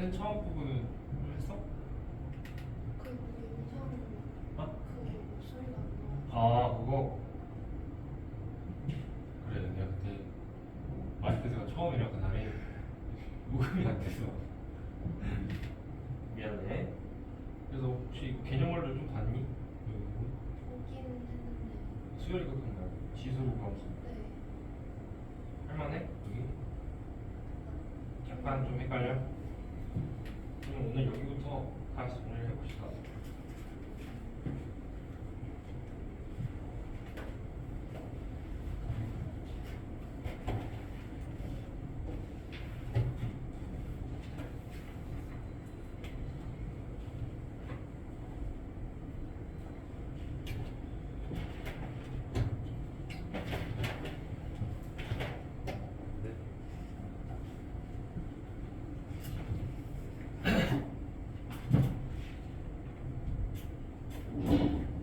맨 처음 부분은 했어? 그 영상 어? 그게 목소리가 안 나와. 아 그거 그래 내가 그때 마이크가 처음이라 그날에 녹음이 안 됐어. 미안해. 그래서 혹시 이거 개념말도 좀 봤니? 보기는 했는데. 수열이 같은 거 지수로 감수 네. 할만해? 여기? 약간 좀 헷갈려? 그럼 오늘 여기부터 다시 정리를 해봅시다.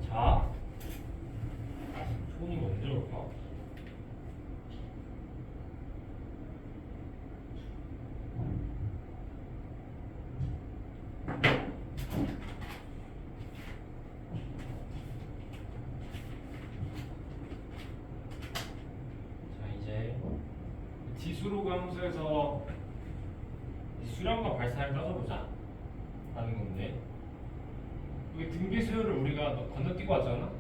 자, 손이 언제 올까? 자, 이제 지수로 감수해서 수렴과 발산을 따져보자 라는 건데 여기 등비수열을 우리가 건너뛰고 왔잖아.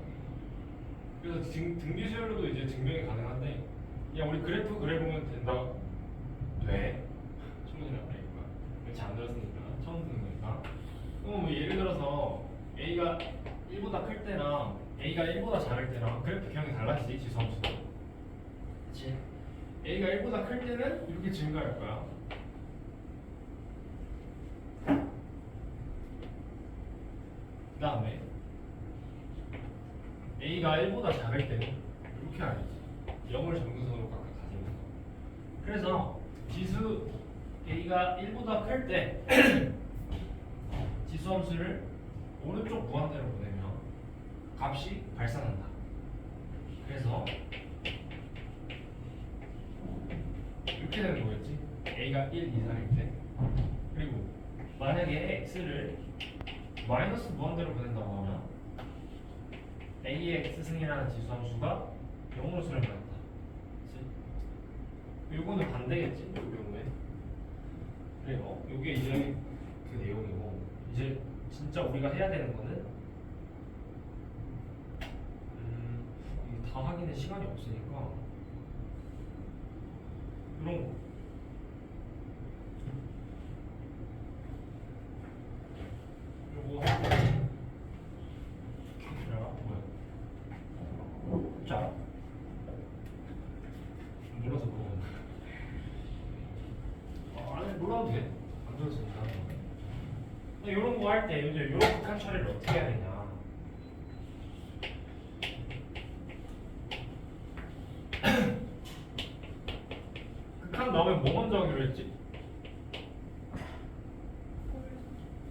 그래서 등비수열로도 이제 증명이 가능한데 야 우리 그래프 그려보면 된다. 돼. 충분히란 말이니까. 그렇지 안 들었으니까 처음 듣는 거니까. 그럼 뭐 예를 들어서 A가 1보다 클 때랑 A가 1보다 작을 때랑 그래프 기형이 달라지지 지수함수도. 그렇지. A가 1보다 클 때는 이렇게 증가할 거야. 그 다음에 A가 1보다 작을 때는 이렇게 알지. 0을 정근선으로 각각 가지는 거. 그래서 지수 A가 1보다 클 때 지수함수를 오른쪽 무한대로 보내면 값이 발산한다. 그래서 이렇게 되는 거겠지. A가 1 이상일 때. 그리고 만약에 X를 마이너스 무한대로 보낸다고 하면 A의 X승이라는 지수함수가 0으로 수렴한다. 요거는 반대겠지. 이 경우에. 그래요. 요게 이제 그 내용이고 이제 진짜 우리가 해야 되는 거는 이게 다 하기는 시간이 없으니까 이런 거. 요거 자 뭐야? 자 몰라서 물어보는 거야. 아니 몰라도 돼. 안 들었으니까 하는 거야. 이런 거 할 때 이제 이런 극한 처리를 어떻게 해야 되냐? 극한 나오면 뭐 먼저 하기로 했지?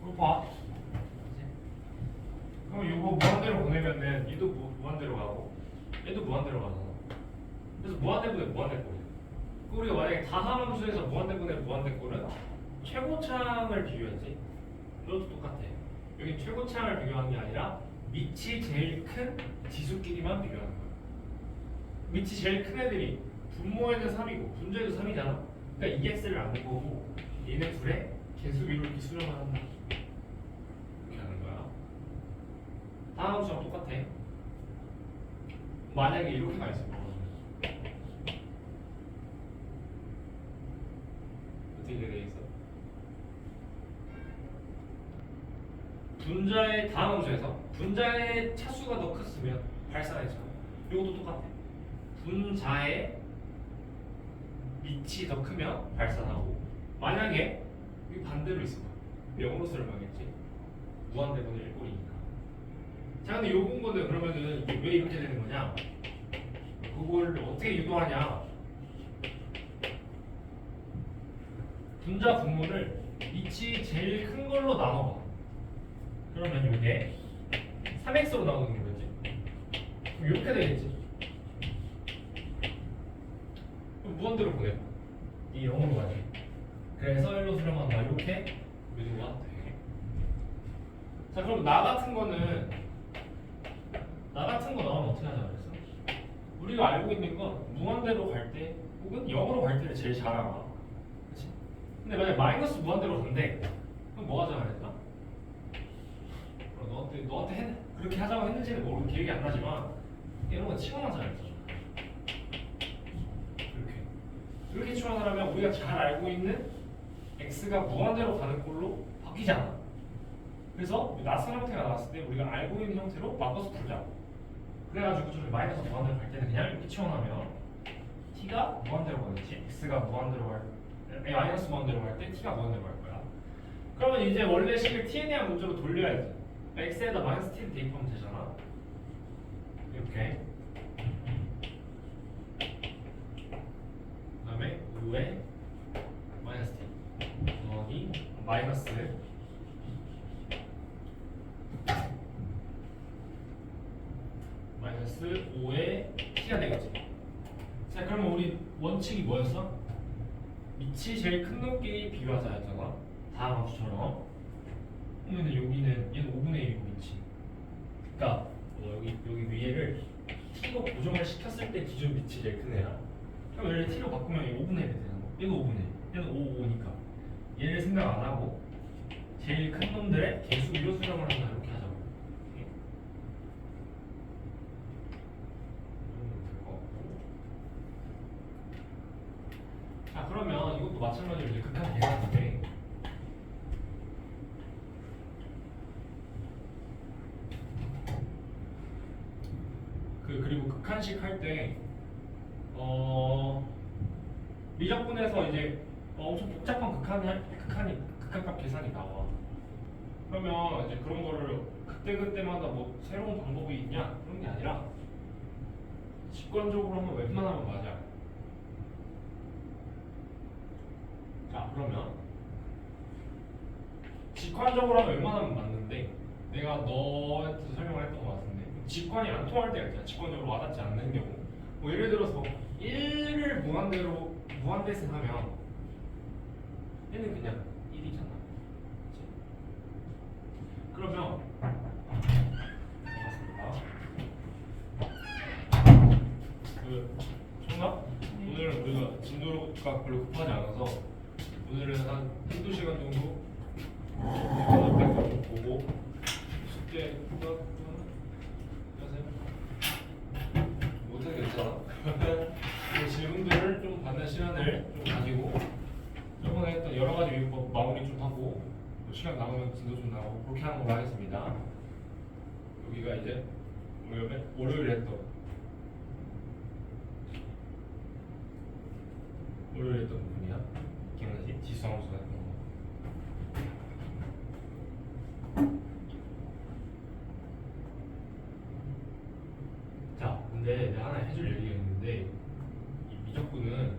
이거 봐. 그럼 이거 무한대로 보내면은 얘도 무한대로 가고 얘도 무한대로 가잖아. 그래서 무한대분의 무한대꼴. 우리가 만약에 다함함수에서 무한대분의 무한대꼴은 최고창을 비교했지. 이것도 똑같아. 여기 최고창을 비교한 게 아니라 밑이 제일 큰 지수끼리만 비교하는 거야. 밑이 제일 큰 애들이 분모에는 3이고 분자에도 3이잖아. 그러니까 EX를 안 보고 얘네 둘의 개수 이렇게 수렴을 한다. 이렇게 하는 거야. 다음 함수랑 똑같아. 만약에 이렇게 가 있어. 어떻게 돼 있어? 분자의 다음 함수에서 분자의 차수가 더 컸으면 발산했잖아. 이것도 똑같아. 분자의 밑이 더 크면 발산하고 만약에 이 반대로 있어. 0으로 설명했지. 무한대분의 1꼴이니까. 자 근데 요 공부는 그러면은 이게 왜 이렇게 되는 거냐? 그걸 어떻게 유도하냐? 분자 분모를 밑이 제일 큰 걸로 나눠봐. 그러면 이게 3x로 나오는 거겠지. 그럼 이렇게 되겠지. 그럼 무한대로 보내. 이 0으로 가지. 그래서 1로 수렴한다. 이렇게 의도가 돼. 자 그럼 나 같은 거는 나 같은 거 나오면 어떻게 하자 그랬어? 우리가 알고 있는 건 무한대로 갈 때 혹은 0으로 갈 때를 제일 잘 알아. 그렇지? 근데 만약 마이너스 무한대로 간대. 그럼 뭐 하자 그랬나? 너한테 그렇게 하자고 했는지는 모르고 기억이 안 나지만 이런 건 치고만 잘했어. 이렇게 추론하면 우리가 잘 알고 있는 x가 무한대로 가는 꼴로 바뀌지 않아. 그래서 낯선 형태가 나왔을 때 우리가 알고 있는 형태로 바꿔서 풀자. 그래가지고 저기 마이너스 무한대로 갈 때는 그냥 이렇게 치환하면 t가 무한대로 가겠지. x가 무한대로 마이너스 무한대로 갈 때 t가 무한대로 갈 거야. 그러면 이제 원래 식을 t에 대한 문제로 돌려야지. x에다 마이너스 t를 대입하면 되잖아. 이렇게. 그다음에 5에 마이너스 t 더하기 마이너스 마이너스 5에 t가 되겠지. 자 그러면 우리 원칙이 뭐였어? 밑이 제일 큰 놈끼리 비교하자 했잖아. 다음 함수처럼. 그러면 여기는 얘는 5분의 1이고 밑이. 그러니까 여기 위에를 t로 고정을 시켰을 때 기준 밑이 제일 큰 애야. 그럼 얘를 t로 바꾸면 얘 5분의 1이 되는 거. 얘도 5분의 1. 얘는 5, 5니까. 얘를 생각 안 하고 제일 큰 놈들의 개수 위로 수렴을 한다 이렇게 하자고. 자 그러면 이것도 마찬가지로 이제 극한 계산인데 그리고 극한식 할 때 미적분에서 이제 엄청 복잡한 극한값 계산이 나와. 그러면 이제 그런 거를 그때마다 뭐 새로운 방법이 있냐 그런 게 아니라 직관적으로 하면 웬만하면 맞아. 자 그러면 직관적으로 하면 웬만하면 맞는데 내가 너한테 설명을 했던 것 같은데 직관이 안 통할 때가 있잖아. 직관적으로 와닿지 않는 경우. 뭐 예를 들어서 1을 무한대승 하면 얘는 그냥 1이잖아. 그치? 그러면 정답? 오늘은 우리가 진도가 별로 급하지 않아서 오늘은 한 1~2시간 정도 보고 숙제 못해도 괜찮아. 그 질문들을 좀 받는 시간을 좀 가지고 저번에 했던 여러 가지 위법 마무리 좀 하고 또 시간 남으면 진도 좀 나오고 그렇게 하는 걸로 하겠습니다. 여기가 이제 월요일에 했던 부분이야. 기억나지? 지수함수가 했던 거. 자, 근데 내가 하나 해줄 얘기가 있는데 이 미적분은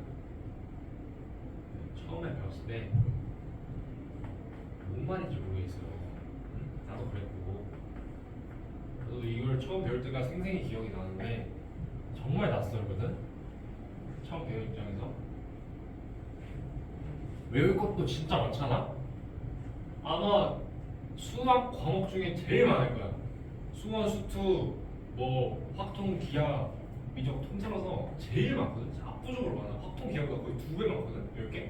처음에 배웠을 때 뭔 말인지 모르겠어요. 나도 그랬고 저도 이걸 처음 배울 때가 생생히 기억이 나는데 정말 낯설거든. 처음 배운 입장에서 외울 것도 진짜 많잖아. 아마 수학 과목 중에 제일 많을 거야. 수원, 수투, 뭐 확통, 기하, 미적 통틀어서 제일 많거든. 압도적으로 많아. 확통, 기하가 거의 2배 많거든. 10개.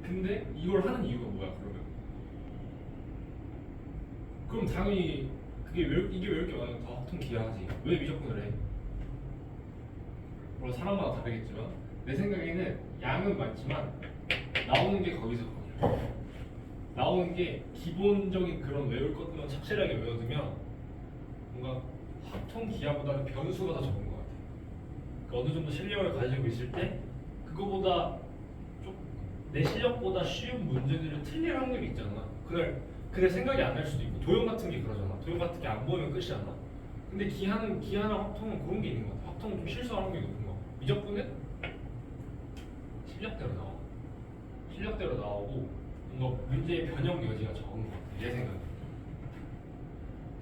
근데 이걸 하는 이유가 뭐야? 그럼 당연히 이게 외울 게 많으면 더 확통, 기하지. 왜 미적분을 해? 물론 사람마다 다르겠지만 내 생각에는 양은 많지만 나오는 게 거기서 거기야. 나오는 게 기본적인 그런 외울 것들만 착실하게 외워두면 뭔가 확통 기하보다는 변수가 더 적은 것 같아. 그러니까 어느 정도 실력을 가지고 있을 때 그거보다 좀 내 실력보다 쉬운 문제들을 틀릴 확률이 있잖아. 그날 생각이 안 날 수도 있고 도형 같은 게 그러잖아. 도형 같은 게 안 보이면 끝이잖아. 근데 기하나 확통은 그런 게 있는 것 같아. 확통은 좀 실수할 확률이 높은 거. 미적분은 실력대로 나오고 뭔가 문제의 변형 여지가 적은 것 같아. 내 생각에.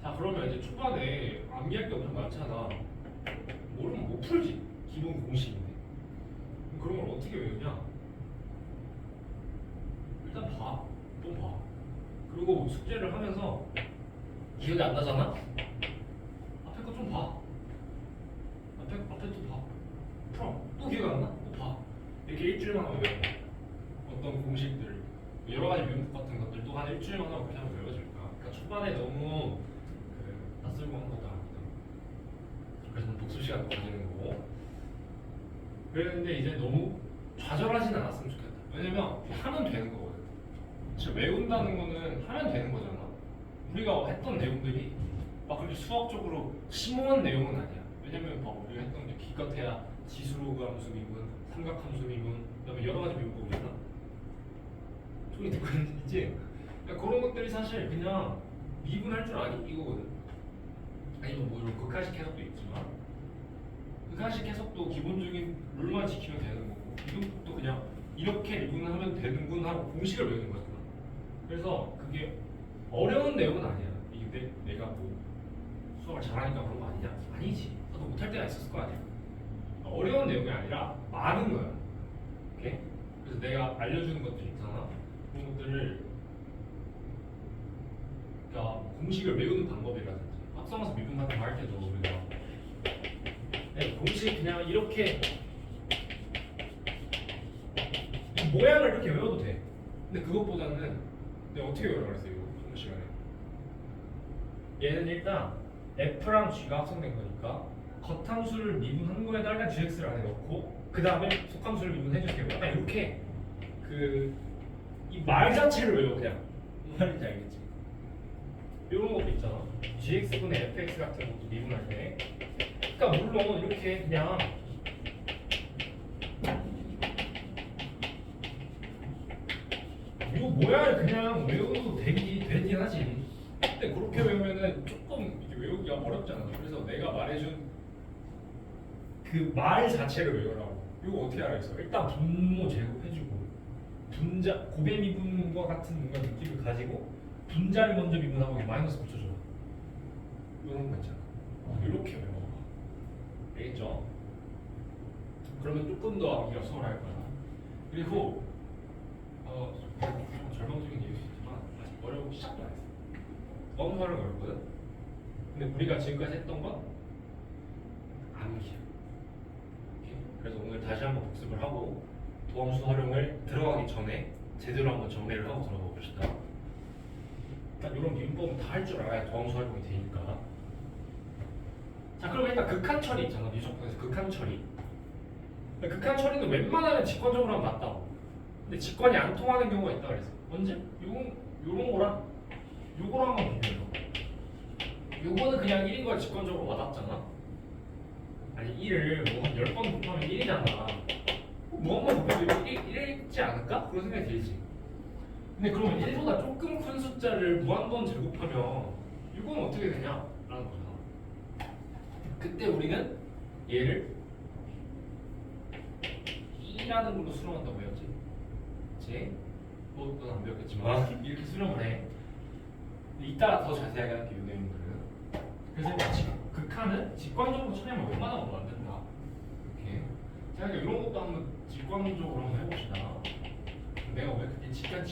자 그러면 이제 초반에 암기할 게 엄청 많잖아. 모르면 못 풀지. 기본 공식인데. 그럼 그런 걸 어떻게 외우냐? 일단 봐. 또 봐. 그리고 숙제를 하면서 기억이 안 나잖아? 앞에 거 좀 봐. 앞에 또 봐. 풀어. 또 기억 안 나? 또 봐. 이렇게 일주일만 하면 외워. 어떤 공식들, 여러 가지 미분 같은 것들 또 한 일주일만 하고 그렇게 하면 외워질 거야. 그러니까 초반에 너무 낯설고 하는 것도 아니다. 그래서 독서 시간도 가지는 거고. 그랬는데 이제 너무 좌절하진 않았으면 좋겠다. 왜냐면 하면 되는 거거든. 진짜 외운다는 거는 하면 되는 거잖아. 우리가 했던 내용들이 막 그렇게 수학적으로 심오한 내용은 아니야. 왜냐면 봐, 우리가 했던 게 기껏해야 지수로그 함수 미분, 삼각함수 미분, 그다음에 여러 가지 미분법이잖아. 소리 듣고 있지? 그러니까 그런 것들이 사실 그냥 미분할 줄 아니 이거거든. 아니면 뭐 이런 극한식 해석도 있지만 극한식 해석도 기본적인 룰만 지키면 되는 거고 미분법도 그냥 이렇게 미분하면 되는군 하고 공식을 외우는 거잖아. 그래서 그게 어려운 내용은 아니야. 이게 내가 뭐 수학을 잘하니까 그런 거 아니냐? 아니지. 나도 못할 때가 있었을 거 아니야. 어려운 내용이 아니라 많은 거야. 오케이? 그래서 내가 알려주는 것들 있잖아. 그런 것들을 그러니까 공식을 외우는 방법이라든지 합성해서 미분 같은 거 할 때도 우리가 공식 그냥 이렇게 모양을 이렇게 외워도 돼. 근데 그것보다는 내가 어떻게 외우라고 그랬어 이거 한 시간에. 얘는 일단 f랑 g가 합성된 거니까 겉함수를 미분한 거에다 일단 gx를 안에 넣고 그 다음에 속함수를 미분해줄게요. 약간 이렇게 이 말 자체를 외워 그냥. 무슨 말인지 알겠지? 이런 것도 있잖아. gx분의 fx 같은 것도 미분할 때 그러니까 물론 이렇게 그냥 이 모양을 그냥 외워도 되긴 하지. 근데 그렇게 외우면은 조금 이게 외우기가 어렵잖아. 그래서 내가 말해준 그 말 자체를 외우라고. 이거 어떻게 알아있어? 일단 분모 제곱해주고 분자 고배 미분과 같은 뭔가 느낌을 가지고 분자를 먼저 미분하고 마이너스 붙여줘. 이런 거 있잖아. 이렇게 외워. 알겠죠? 그러면 조금 더 암기가 수월할 거야. 그리고 좀 절망적인 얘기일 수 있지만 아직 어려우고 시작도 안 했어. 너무 어렵거든. 근데 우리가 지금까지 했던 건 암기야. 오케이? 그래서 오늘 다시 한번 복습을 하고 도함수 활용을 들어가기 전에 제대로 한번 정리를 하고 들어가 봅시다. 일단 이런 미분법은 다 할 줄 알아야 도함수 활용이 되니까. 자, 그럼 일단 극한 처리 있잖아. 미적분에서 극한 처리. 극한 처리는 웬만하면 직관적으로 하면 맞다고. 근데 직관이 안 통하는 경우가 있다 그랬어. 언제? 요런 거랑 요거랑 한번 비교해봐. 요거는 그냥 1인 걸 직관적으로 와닿잖아. 아니 1을 뭐 한 10번 곱하면 1이잖아. 뭐 한번 곱해도 1이지 않을까? 그런 생각이 들지. 근데 그러면 1보다 조금 큰 숫자를 무한번 제곱하면 이건 어떻게 되냐? 라는 거잖아. 그때 우리는 얘를 2라는 걸로 수렴한다고 해야지. 그치? 뭐 넌 안 배웠겠지만 이렇게 수렴을 해. 이따가 더 자세하게 할게 요 내용들은. 그래서 극한은 직관적으로 처리하면 웬만하면 만든다. 이렇게. 자, 이런 것도 한번 직관적으로 한번 해봅시다. 내가 왜 그렇게 직관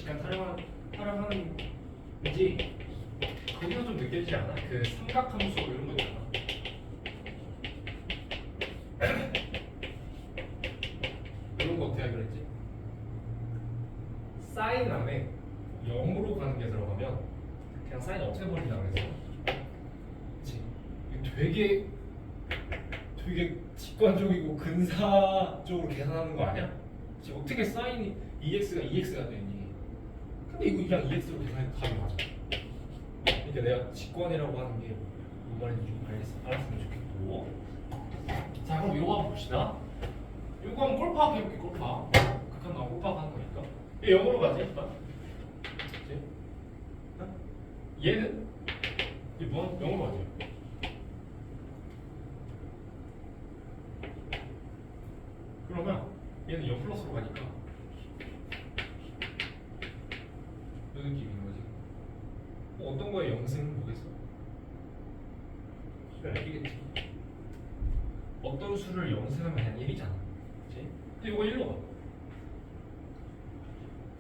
타령하는지 거기서 좀 느껴지지 않아? 그 삼각함수 이런 거 있잖아. 이런 거 어떻게 하기로 했지? 사인 안에 0으로 가는 게 들어가면 그냥 사인 어떻게 버린다고 그랬어? 그치? 되게 직관적이고 근사적으로 계산하는 거 아니야? 그치? 어떻게 사인이 2x가 되니? 근데 이거 그냥 2x로 계산해도 답이 맞아. 그러니까 내가 직관이라고 하는 게 뭔 말인지 좀 알았으면 좋겠고. 자, 그럼 이거 한번 봅시다. 이거 한번 꼴파하게 해볼게. 꼴파. 극한 나오고 꼴파하고 하는 거니까. 얘 0으로 가지 일단. 그치? 얘는 이 뭐? 0으로 가지. 그러면 얘는 0 플러스로 가니까 이 느낌인 거지. 어떤 거에 0승은 뭐겠어? 알겠지? 어떤 수를 0승하면 그냥 1이잖아. 그치? 근데 이거 1로 가.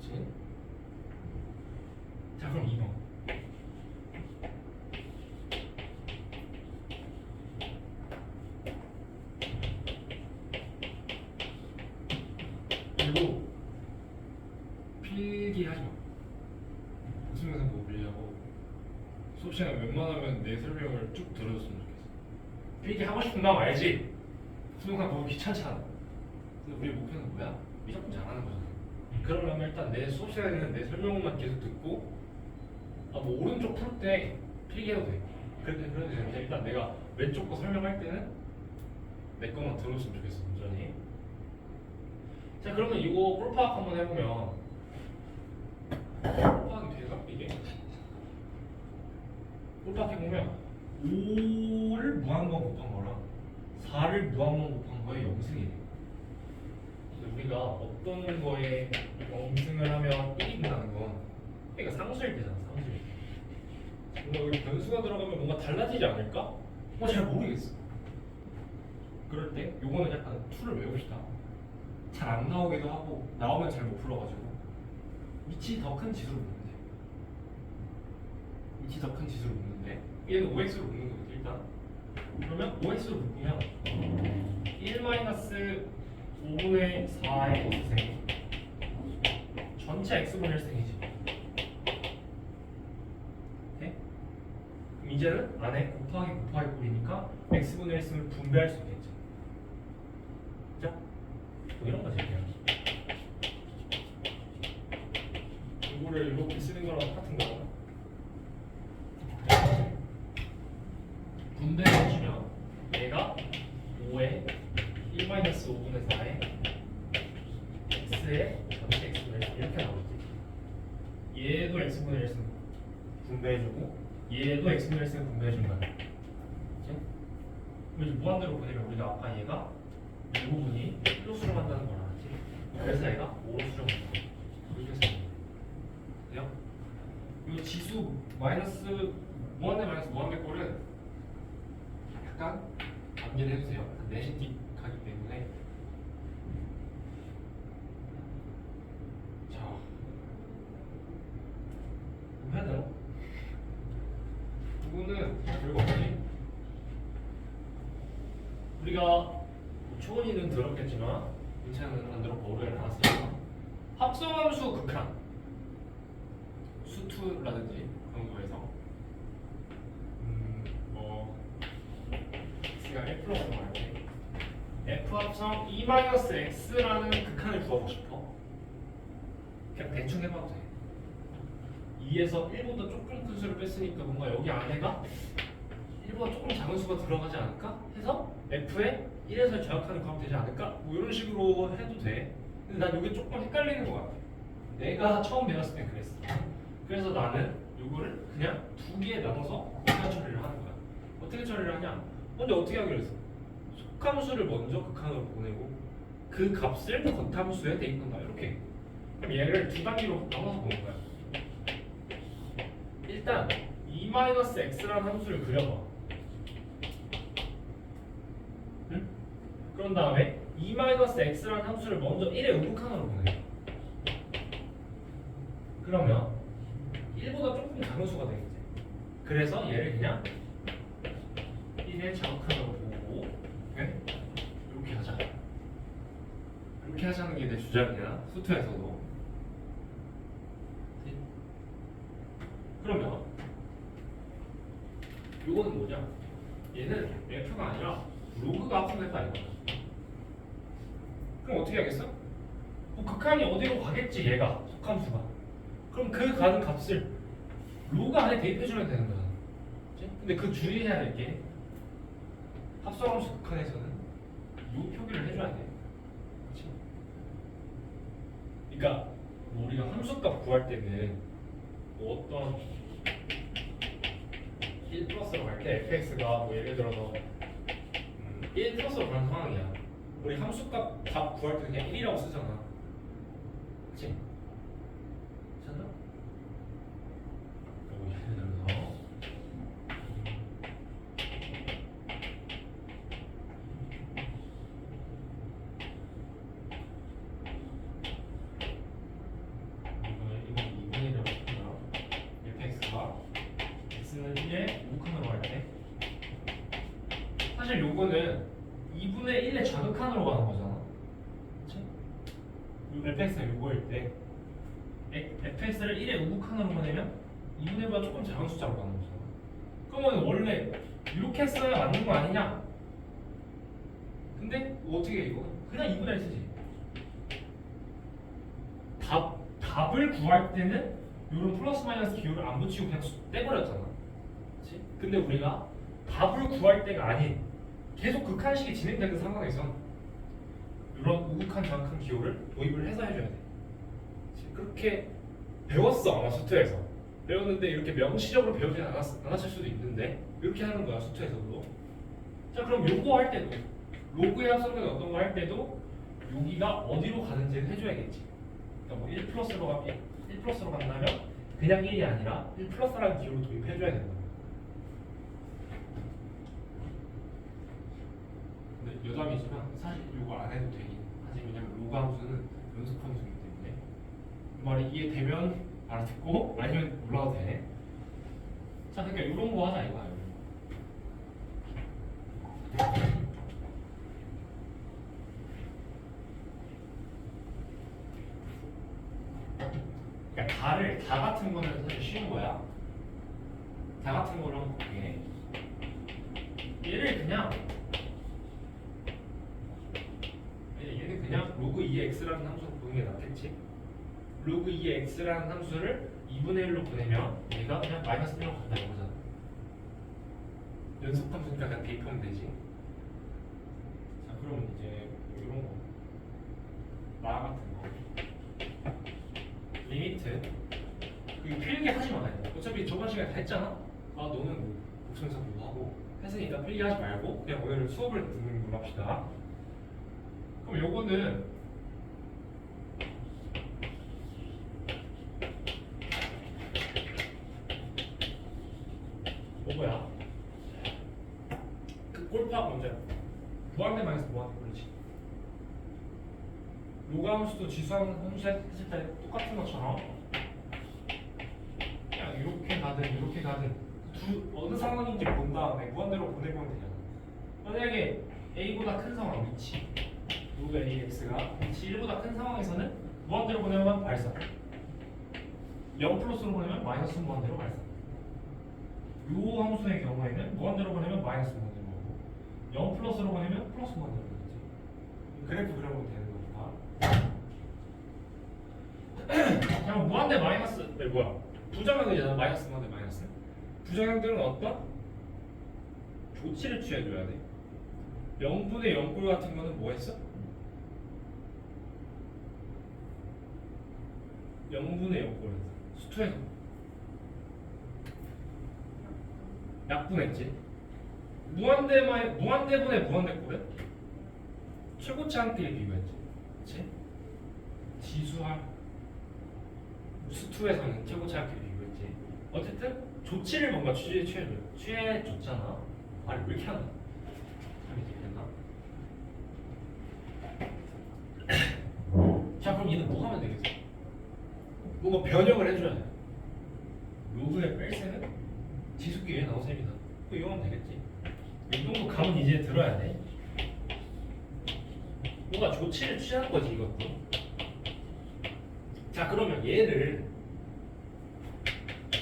그치? 그리고 필기하지 마. 무슨 영상 보고 빌려고 수업 시간에 웬만하면 내 설명을 쭉 들어줬으면 좋겠어. 필기 하고 싶은 마음 알지? 무슨 영상 보고 귀찮잖아. 근데 우리 목표는 뭐야? 무조건 잘하는 거잖아. 그러려면 일단 내 수업 시간에는 내 설명만 계속 듣고 뭐 오른쪽 풀 때 필기해도 돼. 그래도 되는데 일단 내가 왼쪽 거 설명할 때는 내 거만 들어줬으면 좋겠어. 완전히. 자 그러면 이거 꼴파악 한번 해보면 꼴파악이 될까? 이게? 꼴파악 해보면 5를 무한번 곱한 거랑 4를 무한번 곱한 거에 0승이 돼. 우리가 어떤 거에 0승을 하면 1이 된다는 건 그러니까 상수일 때잖아. 상수일 때. 뭔가 여기 변수가 들어가면 뭔가 달라지지 않을까? 잘 모르겠어. 그럴 때 요거는 약간 툴을 외웁시다. 잘 안 나오기도 하고 나오면 잘 못 풀어가지고 위치 더 큰 지수로 묶는데 위치 더 큰 지수로 묶는데 얘는 OX로 묶는 거거든 일단. 그러면 OX로 묶으면 1-5분의 4의 X승 전체 X분의 1승이지. 네? 그럼 이제는 안에 곱하기 꼴이니까 X분의 1승을 분배할 수 있겠죠. 그죠? 뭐 이런 거지 그냥. 이거를 이렇게 쓰는 거랑 똑같은 거잖아. 분배해주면 얘가 5에 1-5분의 4에 x의 전체 x분의 1 이렇게 나오겠지. 얘도 x분의 1승 분배해주고 얘도 x분의 1승 분배해준 거야. 그치? 그럼 이제 무한대로 보내면 우리가 아까 얘가 이 부분이 1로 수렴한다는 걸 알았지. 그래서 얘가 5로 수렴한다. 이렇게 쓰는 거예요. 이 지수 마이너스 무한대 마이너스 무한대 꼴은 약간 암기를 해주세요. 내신틱 하기 때문에. 자, 뭐 해야 되나? 이거는 별거 없지. 우리가 초원이는 들었겠지만 인차는 안 들었고 오류를 나왔으니까 합성함수 극한 수투라든지 그런 거에서 X가 1%라고 말할 때 F 합성 E-X라는 극한을 구하고 싶어. 그냥 대충 해봐도 돼. 2에서 1보다 조금 큰 수를 뺐으니까 뭔가 여기 안에가 1보다 조금 작은 수가 들어가지 않을까? 해서 F에 1에서 저항하는 구하면 되지 않을까? 뭐 이런 식으로 해도 돼. 근데 난 이게 조금 헷갈리는 것 같아. 내가 처음 배웠을 땐 그랬어. 그래서 나는 이거를 그냥 두 개에 나눠서 극한 처리를 하는 거야. 어떻게 처리를 하냐? 먼저 어떻게 하기로 했어? 속함수를 먼저 극한으로 보내고 그 값을 겉함수에 대입한다. 이렇게. 그럼 얘를 두 단위로 나눠서 보는 거야. 일단 E-X라는 함수를 그려봐. 응? 그런 다음에 E-X라는 함수를 먼저 1의 우극한으로 보내. 그러면 1보다 조금 작은 수가 되겠지. 그래서 얘를 그냥 1의 자극한으로 보고 네? 이렇게 하자. 이렇게 하자는 게 내 주장이야. 수투에서도. 그러면 요거는 뭐냐? 얘는 F가 아니라 로그가 합성됐다 이거야. 그럼 어떻게 하겠어? 뭐 극한이 어디로 가겠지 얘가 속함수가. 그럼 그 가는 값을 로그 안에 대입해주면 되는 거잖아. 그치? 근데 그 주의해야 될 게 합성함수 극한에서는 요 표기를 해줘야 돼. 그치? 그러니까 뭐 우리가 함수값 구할 때는 뭐 어떤 1 플러스로 갈 때 fx가 뭐 예를 들어서 1 플러스로 가는 상황이야. 우리 함수값 값 구할 때 그냥 1이라고 쓰잖아. 그치? 괜찮나? 그리고 예를 들어서 이거 2분의 1이라고 fx가 x는 1에 우극한으로 갈 때 사실 요거는 2분의 1의 좌극한으로 가는 거잖아. 그치? fx가 요거일 때 fx를 1의 우극한으로 보내면 2분의 1보다 조금 작은 숫자로 가는 거잖아. 그러면 원래 이렇게 써야 맞는 거 아니냐? 근데 어떻게 해 이거? 그냥 2분의 1 쓰지. 답을 구할 때는 이런 플러스 마이너스 기호를 안 붙이고 그냥 떼버렸잖아. 그렇지? 근데 우리가 답을 구할 때가 아닌 계속 극한식이 진행되는 상황에선 이런 우극한 정확한 기호를 도입을 해서 해줘야 돼. 그렇지? 그렇게 배웠어 아마 수트에서. 배웠는데 이렇게 명시적으로 배우지 않았을 수도 있는데 이렇게 하는 거야 수트에서도. 자 그럼 요거 할 때도 로그의 합성은 어떤 거 할 때도 여기가 어디로 가는지는 해줘야겠지. 그러니까 뭐 1 플러스로 간다면 그냥 1이 아니라 1 플러스라는 기호를 도입해줘야 된다. 근데 여담이지만 사실 이거 안 해도 되긴 하지. 왜냐면 로그 함수는 연속 함수이기 때문에 이 말이 이해되면 알아듣고 아니면 몰라도 돼. 자 그러니까 이런 거 하자 이거야. 그러니까 다 같은 거는 사실 쉬운 거야. 다 같은 거를 한번 볼게. 얘는 그냥 로그 2x라는 함수로 보는 게 낫겠지. 로그 2x라는 함수를 2분의 1로 보내면 얘가 그냥 마이너스 1로 간다 이거잖아. 연속 함수니까 그냥 대입하면 되지. 자 그러면 이제 이런 거 나 같은 거 리미트 이거 필기 하지 마. 어차피 저번 시간에 다 했잖아. 아 너는 뭐 복선에서 뭐 하고 했으니까 필기 하지 말고 그냥 오늘 수업을 듣는 걸로 합시다. 그럼 요거는 뭐야? 그 골프학 문제. 무한대 마이너스 무한대 그렇지. 로그 함수도 지수함수 했을 때 똑같은 것처럼 그냥 이렇게 가든 어느 상황인지 본 다음에 무한대로 보내보면 되잖아. 만약에 a보다 큰 상황 위치 로그 ax가 위치 1보다 큰 상황에서는 무한대로 보내면 발사 0 플러스로 보내면 마이너스 무한대로 발사. 요 함수의 경우에는 무한대로 보내면 마이너스 무한대로 보고 0 플러스로 보내면 플러스 무한대로 보내지. 그래프 그려보면 되는 거니까. 그럼 무한대 마이너스 뭐야? 부정형이잖아. 마이너스 무한대 마이너스. 부정형들은 어떤 조치를 취해줘야 돼. 0분의 0꼴 같은 거는 뭐 했어? 0분의 0꼴 수투에서 약분했지. 무한대분의 무한대꼴은 최고치 함끼리 비교했지. 그치? 지수할 수투에서는 최고치 함끼리 비교했지. 어쨌든 조치를 뭔가 취해줬잖아. 아니 왜 이렇게 하나? 자 그럼 얘는 뭐 하면 되겠어? 뭔가 변형을 해줘야 돼. 로그의 뺄셈은 지수끼리의 나눗셈이다. 이거 하면 되겠지. 이 정도 감은 이제 들어야 돼. 뭔가 조치를 취하는 거지 이것도. 자 그러면 얘를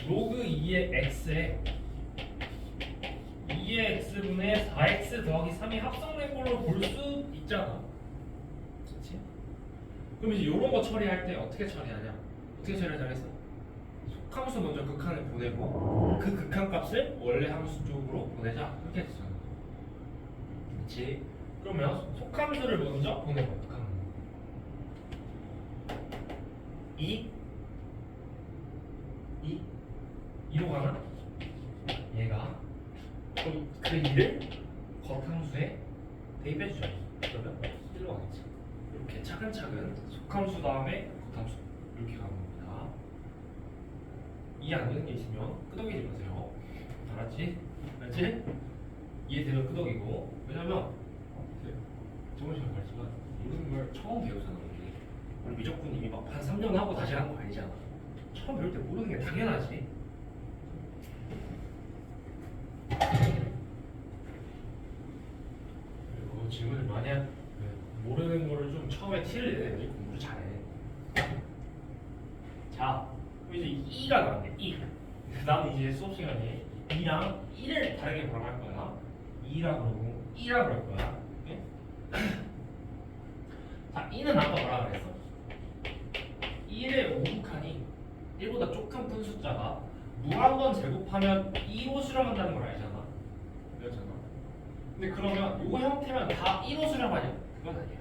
로그 2의 x에 2의 x분의 4x 더하기 3이 합성된 걸로 볼 수 있잖아. 그렇지? 그럼 이제 이런 거 처리할 때 어떻게 처리하냐? 어떻게 처리를 잘했어? 속함수 먼저 극한을 보내고 그 극한 값을 원래 함수 쪽으로 보내자. 이렇게 했잖아. 그렇지? 그러면 속함수를 먼저 보내봐. 2로 가나? 얘가 그럼 그 2를 겉함수에 대입해주자. 그러면 1로 가겠지. 이렇게 차근차근 속함수 다음에 겉함수 이렇게 가는 겁니다. 이해 안 되는 게 있으면 끄덕이지 마세요. 알았지? 알지? 이해되면 끄덕이고. 왜냐면 저번 시간에 말했지만 모르는 걸 처음 배우잖아. 우리 미적분님이 막 한 3년 하고 다시 하는 거 아니잖아. 처음 배울 때 모르는 게 당연하지. 그리고 질문을 많이 모르는 거를 좀 처음에 티를 내야 돼. 공부를 잘해. 2가 나왔네. 2. 나는 이제 수업 시간에 2랑 1을 다르게 뭐라고 할 거야? 2라 그러고 1라 그럴 거야. 네? 자, 2는 아까 뭐라 그랬어? 1의 5극한이 1보다 조금 큰 숫자가 무한번 제곱하면 2로 수렴한다는 걸 알잖아. 그렇잖아. 근데 그러면 요 형태면 다 1로 수렴하냐? 그건 아니야.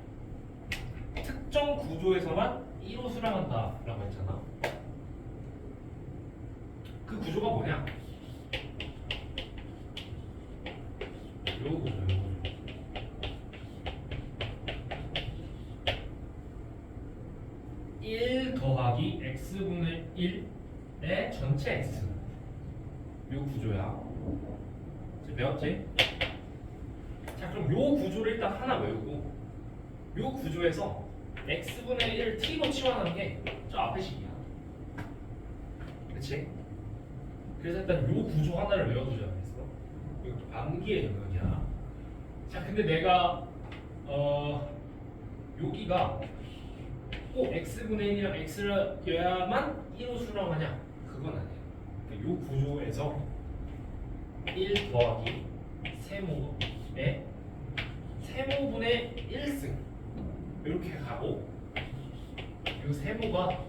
특정 구조에서만 1로 수렴한다라고 했잖아. 그 구조가 뭐냐? 요 구조, 요 구조. (1) 더하기 x분의 1의 전체 x. 요 구조야. 이제 배웠지? 자, 그럼 요 구조를 일단 하나 외우고, 요 구조에서 x분의 1을 t로 치환한 게 저 앞에 식이야. 그치? 그래서 일단 요 구조 하나를 외워두자 그랬어. 이것도 암기의 영역이야. 자, 근데 내가 여기가 꼭 x분의 1이랑 x여야만 1로 수렴하냐? 그건 아니야. 그러니까 요 구조에서 1 더하기 세모의 세모분의 1승 이렇게 가고, 요 세모가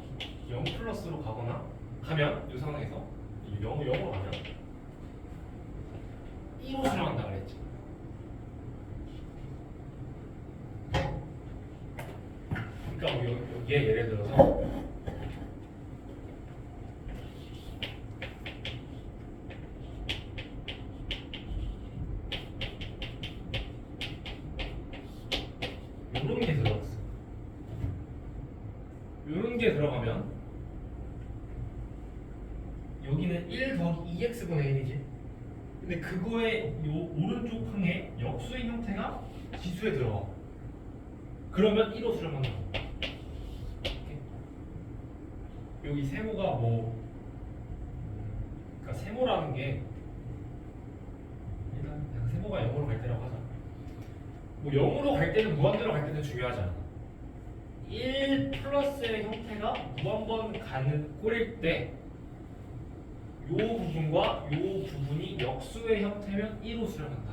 0 플러스로 가거나 가면 이 상황에서 0으로 가면 1로 수렴한다 그랬지. 그러니까 뭐 여기에 예를 들어서 요런 게 들어갔어. 요런 게 들어가면 여기는 1 더하기 2x분의 1이지. 근데 그거의 요 오른쪽 항에 역수의 형태가 지수에 들어가. 그러면 1로 수렴한다. 여기 세모가 뭐, 그러니까 세모라는 게 일단 그냥 세모가 0으로 갈 때라고 하자. 뭐 0으로 갈 때는 무한대로 갈 때는 중요하지 않아. 1 플러스의 형태가 무한번 가는 꼴일 때 요 부분과 요 부분이 역수의 형태면 1로 수렴한다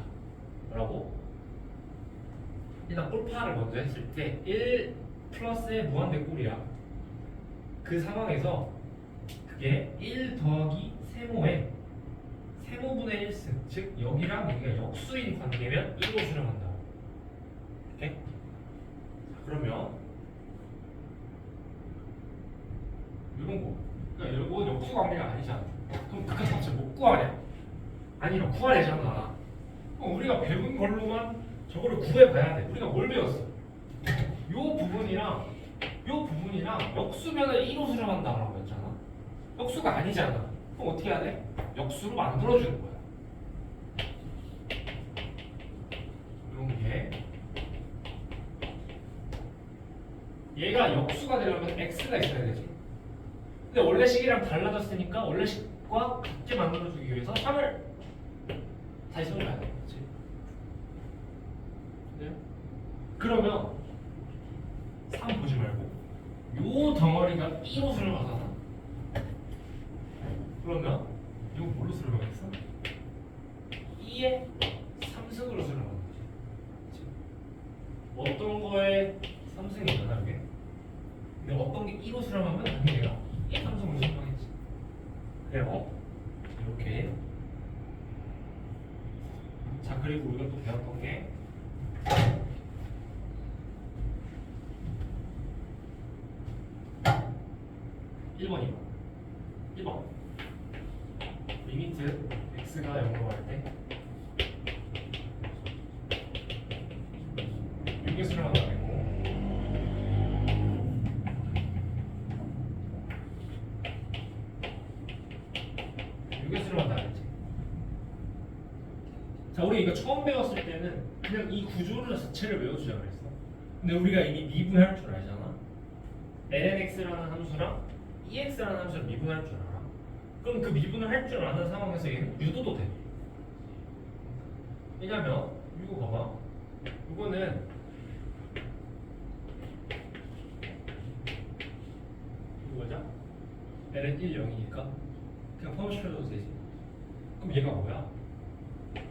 라고. 일단 꼴파를 먼저 했을 때 1 플러스의 무한대 꼴이야. 그 상황에서 그게 1 더하기 세모의 세모분의 1승, 즉 여기랑 여기가 역수인 관계면 1로 수렴한다. 오케이? 그러면 이런 거, 그러니까 이건 역수 관계가 아니잖아. 그럼 극한값을 못 구하냐? 아니면 구하려잖아. 그럼 우리가 배운 걸로만 저거를 구해봐야 돼. 우리가 뭘 배웠어? 요 부분이랑 역수면을 1로 수렴한다라고 했잖아. 역수가 아니잖아. 그럼 어떻게 해야 돼? 역수로 만들어주는 거야. 이런 게 얘가 역수가 되려면 x가 있어야 되지. 근데 원래 식이랑 달라졌으니까 원래 식과 같게 만들어주기 위해서 3을 다시 써줘야 돼. 그렇지? 네? 그러면 3 보지 말고 요 덩어리가 2로 수렴하잖아. 그러면 이거 뭘로 수렴하겠어? 2의 3승으로 수렴하는 거지. 그치? 어떤 거에 3승이잖아 이게. 근데 어떤 게 2로 수렴하면 당연히 얘가 2의 3승으로 수렴하겠지. 그래요. 이렇게. 자, 그리고 우리가 또 배웠던 게 1번, 2번. 리미트 x가 0으로 갈 때 6의 수렴한다 되고, 자, 우리 이거 처음 배웠을 때는 그냥 이 구조를 자체를 외워주자 그랬어. 근데 우리가 이미 미분할 줄 알잖아. lnx라는 함수랑 ex라는 함수를 미분할 줄 알아. 그럼 그 미분을 할 줄 아는 상황에서 얘는 유도도 돼. 왜냐면 이거 봐봐. 이거는 이거 뭐죠? ln 1, 0이니까 그냥 펌을 시켜줘도 되지. 그럼 얘가 뭐야?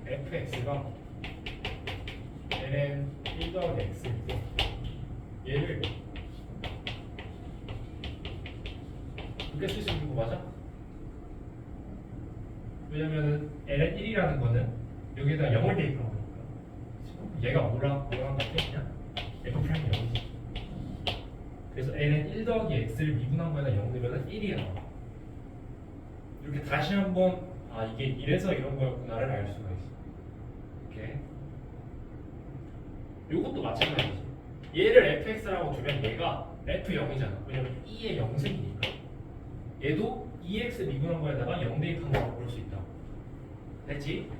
fx가 ln 1 더하기 x인데 얘를 이렇게 쓸 수 있는 거 맞아? 왜냐면은 ln 1이라는 거는 여기에다 0을 대입한 거니까. 얘가 뭐랑 같아? 그냥 f 프라임 0이지. 그래서 ln 1 더하기 x를 미분한 거에다 0 넣으면 1이 나와. 이렇게 다시 한번 이게 이래서 이런 거였구나를 알 수가 있어. 이렇게. 요것도 마찬가지지. 얘를 fx라고 두면 얘가 f0이잖아. 왜냐면 2의 0승이니까. 얘도 2x 미분한 거에다가 0 대입한 거라고 볼 수 있다. 됐지?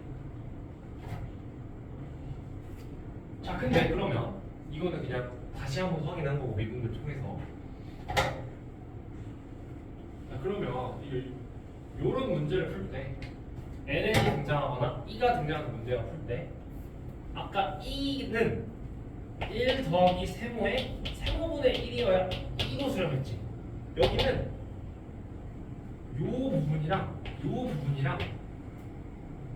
자, 근데 그러면 이거는 그냥 다시 한번 확인한 거고 미분을 통해서. 자, 그러면 요런 문제를 풀 때 ln이 등장하거나 e가 등장하는 문제가 풀 때 아까 e는 1 더하기 세모에 세모분의 1이어야 2로 수렴했지. 여기는 요 부분이랑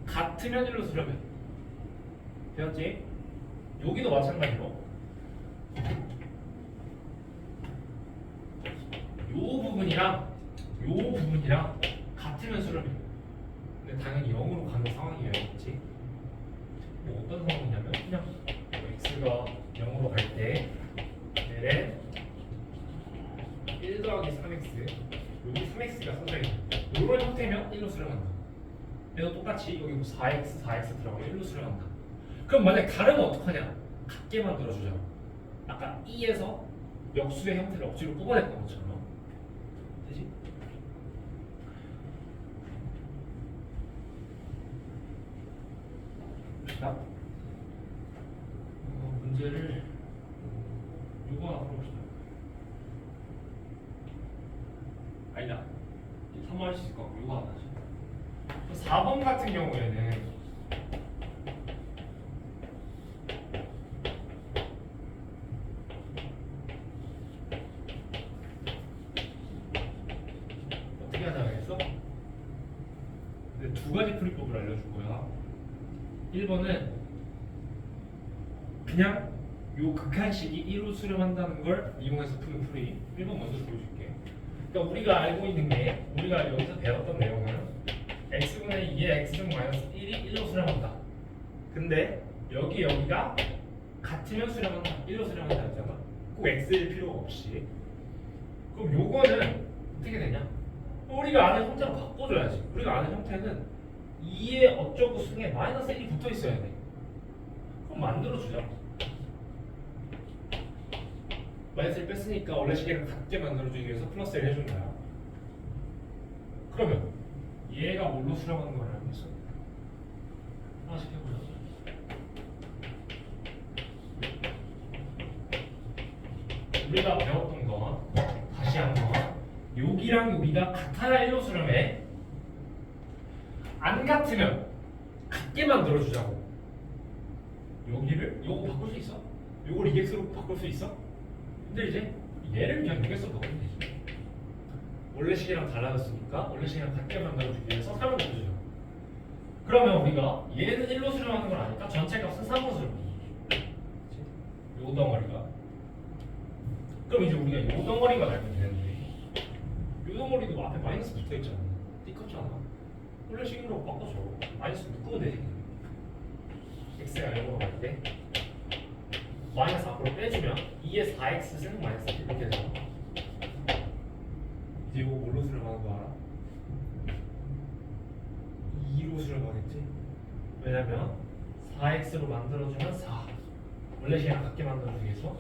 같으면 1로 수렴해. 되었지? 여기도 마찬가지로 요 부분이랑 같으면 수렴해. 근데 당연히 0으로 가는 상황이어야겠지. 뭐 어떤 상황이냐면 그냥 x가 0으로 갈 때 ln 1 더하기 3x 여기 3x가 써져 있는 이런 형태면 1로 수렴한다. 얘도 똑같이 여기 뭐 4x 들어가면 1로 수렴한다. 그럼 만약 다르면 어떡하냐? 같게 만들어주자. 아까 2에서 역수의 형태를 억지로 뽑아냈던 것처럼. 되지? 봅시다. 문제를 요거 하나 풀어봅시다. 아니다. 3번 할 수 있을 것 같고 요거 하나 하죠. 4번 같은 경우에는 어떻게 하자고 근데 두 가지 풀이법을 알려줄 거야. 1번은 그냥 요 극한식이 1로 수렴한다는 걸 이용해서 푸는 풀이. 1번 먼저 보여줄게. 그러니까 우리가 알고 있는 게 우리가 여기서 배웠던 내용은 x분의 2의 x승 마이너스 1이 1로 수렴한다. 근데 여기가 같으면 수렴한다. 1로 수렴한다 했잖아. 꼭 x일 필요가 없이. 그럼 요거는 어떻게 되냐? 우리가 아는 형태로 바꿔줘야지. 우리가 아는 형태는 2의 어쩌고 승에 마이너스 1이 붙어 있어야 돼. 그럼 만들어주자. 마이너스 1 뺐으니까 원래 시계를 같게 만들어주기 위해서 플러스 1 해준 거야. 그러면 얘가 뭘로 수렴하는 걸 알고 있어? 하나씩 해보자. 우리가 배웠던 거 다시 한번 여기랑 여기가 같아야 1로 수렴해. 안 같으면 같게 만들어주자고. 여기를 요거 바꿀 수 있어? 요걸 2x로 바꿀 수 있어? 근데 이제 얘를 그냥 6x로 바꾸면 되지. 원래 식이랑 달라졌으니까 원래 식이랑 같게 만들어주기 위해서 3을 넣어주죠. 그러면 우리가 얘는 1로 수렴하는 걸 아니까 전체 값은 3으로 수렴해. 요 덩어리가. 그럼 이제 우리가 요 덩어리만 알면 되는데 요 덩어리도 앞에 마이너스 붙어있잖아. 띠껍잖아. 원래 식으로 바꿔줘. 마이너스 묶으면 되지. x가 0으로 갈 때 마이너스 앞으로 빼주면 2의 4x승 마이너스 1 이렇게 되잖아. 이제 이거 뭘로 수렴하는 거 알아? 2로 수렴하겠지? 왜냐면 4x로 만들어주면 4 원래 식이랑 같게 만들어주기 위해서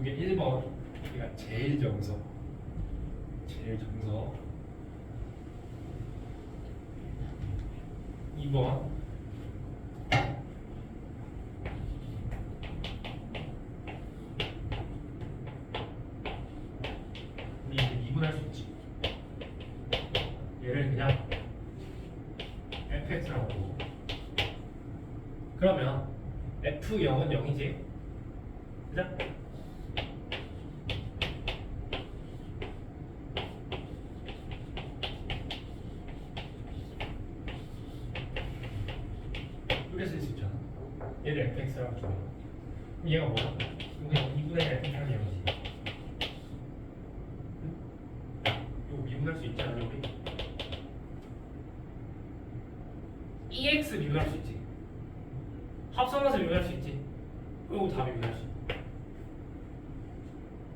이게 1번 우리가 제일 정석 2번 우리 이제 미분할 수 있지. 얘를 그냥 fx라고 보고 그러면 F0은 0이지. 그죠? 이렇게 쓸 수 있잖아. 얘를 fx라고 주면 그럼 얘가 뭐야? 그냥 2분의 1 fx라는 얘기지. 이거 미분할 수 있잖아 우리. EX 미분할 수 있지. 합성해서 미분할 수 있지. 이거 다 미분할 수 있지.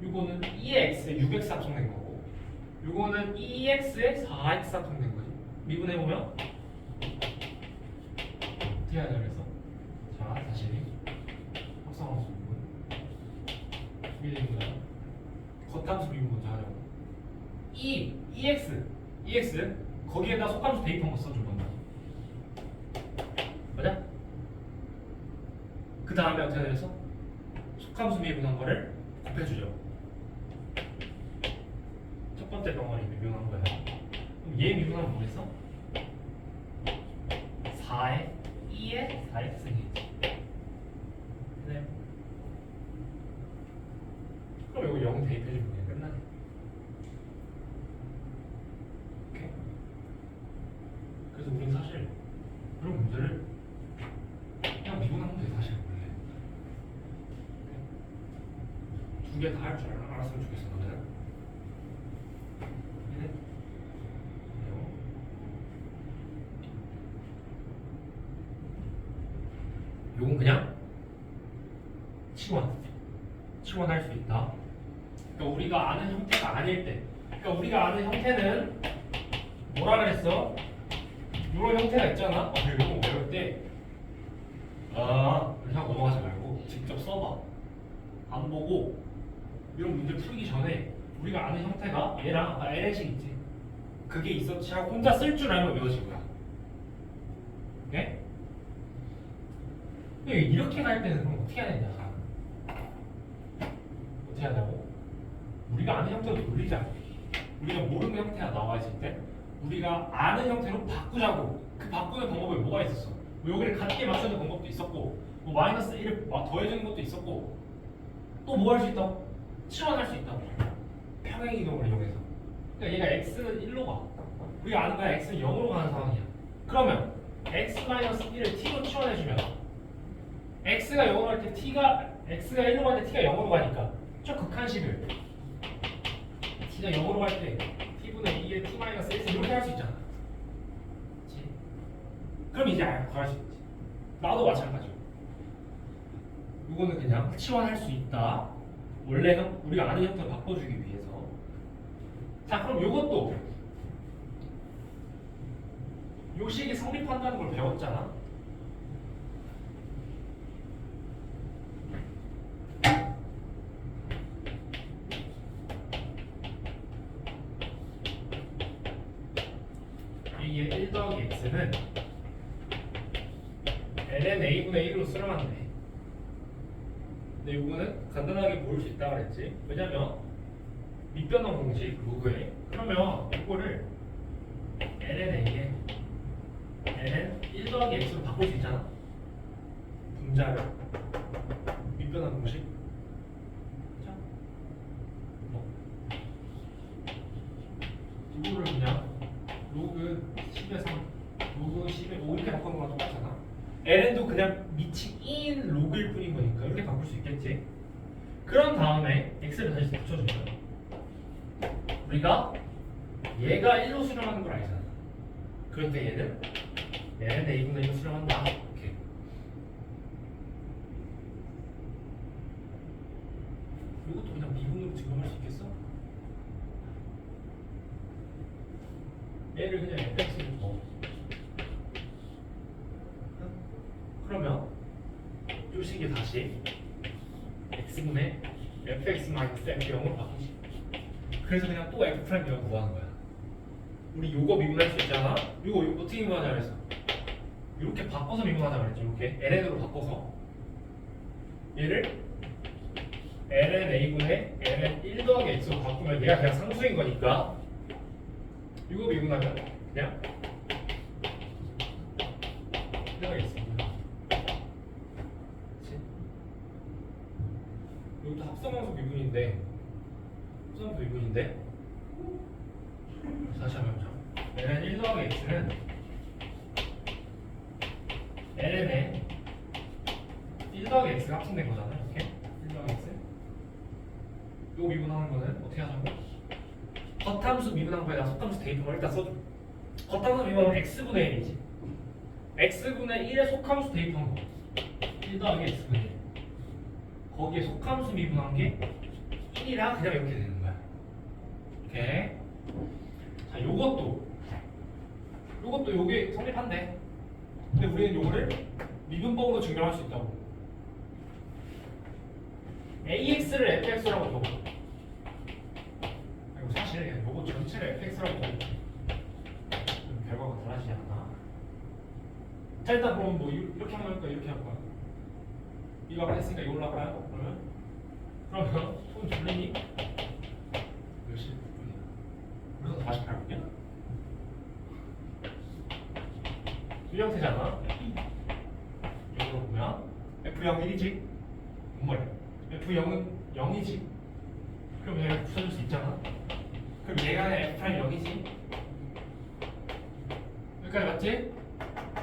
이거는 2x에 6x 합성된 거고, 이거는 2x에 4x 합성된 거지. 미분해 보면 어떻게 하냐 그래서 자 다시 합성함수 미분 이게 되는 거야. 겉함수 미분 먼저 하자고. 2x 거기에다 속함수 대입한 거 써줄 건다. 맞아? 그 다음에 어떻게 되겠어? 속함수 미분한 거를 곱해주죠. 첫 번째 덩어리 미분한 거야. 그럼 얘 미분하면 뭐겠어? 4에 2에 4x이겠지. 네. 그럼 이거 0 대입해주면 그냥 끝나네. 오케이. 그래서 우리는 사실 이런 문제를 그냥 미분하면 돼 사실 원래. 두 개 다 할 줄 알았으면 좋겠어 너는. 네. 요건 그냥 치환할 수 있다. 그러니까 우리가 아는 형태가 아닐 때, 그러니까 우리가 아는 형태는 뭐라 그랬어? 이런 형태가 있잖아. 이런 거 외울 때 그냥 넘어가지 말고 직접 써봐. 안 보고 이런 문제 풀기 전에 우리가 아는 형태가 얘랑 LN식 있지. 그게 있었지 하고 혼자 쓸 줄 알면 외워질 거야. 네? 이렇게 갈 때는 그럼 어떻게 해야 되냐? 어떻게 하냐고? 우리가 아는 형태로 돌리자. 우리가 모르는 형태가 나와 있을 때 우리가 아는 형태로 바꾸자고. 그 바꾸는 방법에 뭐가 있었어? 뭐 여기를 같게 맞추는 방법도 있었고, 뭐 마이너스 1을 더해주는 것도 있었고, 또 뭐 할 수 있다고? 치환할 수 있다고. 평행 이동을 이용해서. 그러니까 얘가 x는 1로 가. 우리가 아는 거야 x는 0으로 가는 상황이야. 그러면 x-1을 t로 치환해주면 x가 0으로 갈 때 x가 1로 갈 때 t가 0으로 가니까 저 극한식을 t가 0으로 갈 때 t분의 2의 t-x 이렇게 할 수 있잖아. 그치? 그럼 이제 구할 수 있지. 나도 마찬가지고. 이거는 그냥 치환할 수 있다. 원래 우리가 아는 형태로 바꿔주기 위해서. 자, 그럼 이것도 요식이 성립한다는 걸 배웠잖아. 이게 1 더하기 x는 ln a분의 1로 수렴한대. 근데 이거는 간단하게 볼 수 있다 그랬지. 왜냐면 밑변환 공식 로그에 그러면 이거를 ln a에 ln 1 더하기 x로 바꿀 수 있잖아. 분자를 밑변환 공식. 그렇죠? 이거를 그냥 로그 10에 3, 로그 10에 5 이렇게 바꾸는 거랑 똑같잖아. ln도 그냥 미친 1 로그일 뿐인 거니까 이렇게 바꿀 수 있겠지. 그런 다음에 x를 다시 붙여주면 우리가 얘가 1로 수렴하는 걸 알잖아. 그런데 얘는 ln a분의 1로 수렴한다. 이렇게. 이것도 그냥 미분으로 증명할 수 있겠어? 얘를 그냥 fx를 줘. 그러면 요식이 다시 x분의 fx 마이너스 f0으로 바꾸지. 그래서 그냥 또 f 프라임 0 구하는 거야. 우리 요거 미분할 수 있잖아. 요거 어떻게 미분하자 그랬어? 이렇게 바꿔서 미분하자 그랬지. 이렇게 ln으로 바꿔서 얘를 ln a분의 ln 1 더하기 x로 바꾸면 얘가 그냥 상수인 거니까 이거 미분하면 그냥 내가 있습니다. 합성함수 미분인데 합성함수 미분인데 다시 한번 해보자. ln 1 더하기 x는 ln에 1 더하기 x가 합성된 거잖아. 이렇게 1 더하기 x 요 미분하는 거는 어떻게 하자고? 겉함수 미분한 거에다 속함수 대입한 걸 일단 써줘. 겉함수 미분하면 x분의 1이지. x분의 1에 속함수 대입한 거 1 더하기 x분의 1 거기에 속함수 미분한 게 1이라 그냥 이렇게 되는 거야. 오케이. 자, 요것도 요게 성립한대. 근데 우리는 요거를 미분법으로 증명할 수 있다고. AX를 FX라고 줘. 그리고 사실 요거 전체를 FX라고 줘. 결과가 달라지지 않나? 자, 일단 그럼 뭐 이렇게 한번 할까? 이렇게 할까? 이거 아까 했으니까 이걸로 할까요? 그러면 손 졸리니? 몇 시? 그래서 48분이야? 이 형태잖아. 이걸로 보면 F0 1이지? 뭔 말이야? F0은 0이지? 그럼 얘가 부서질 수 있잖아. 그럼 얘가 F' 0이지? 여기까지 맞지?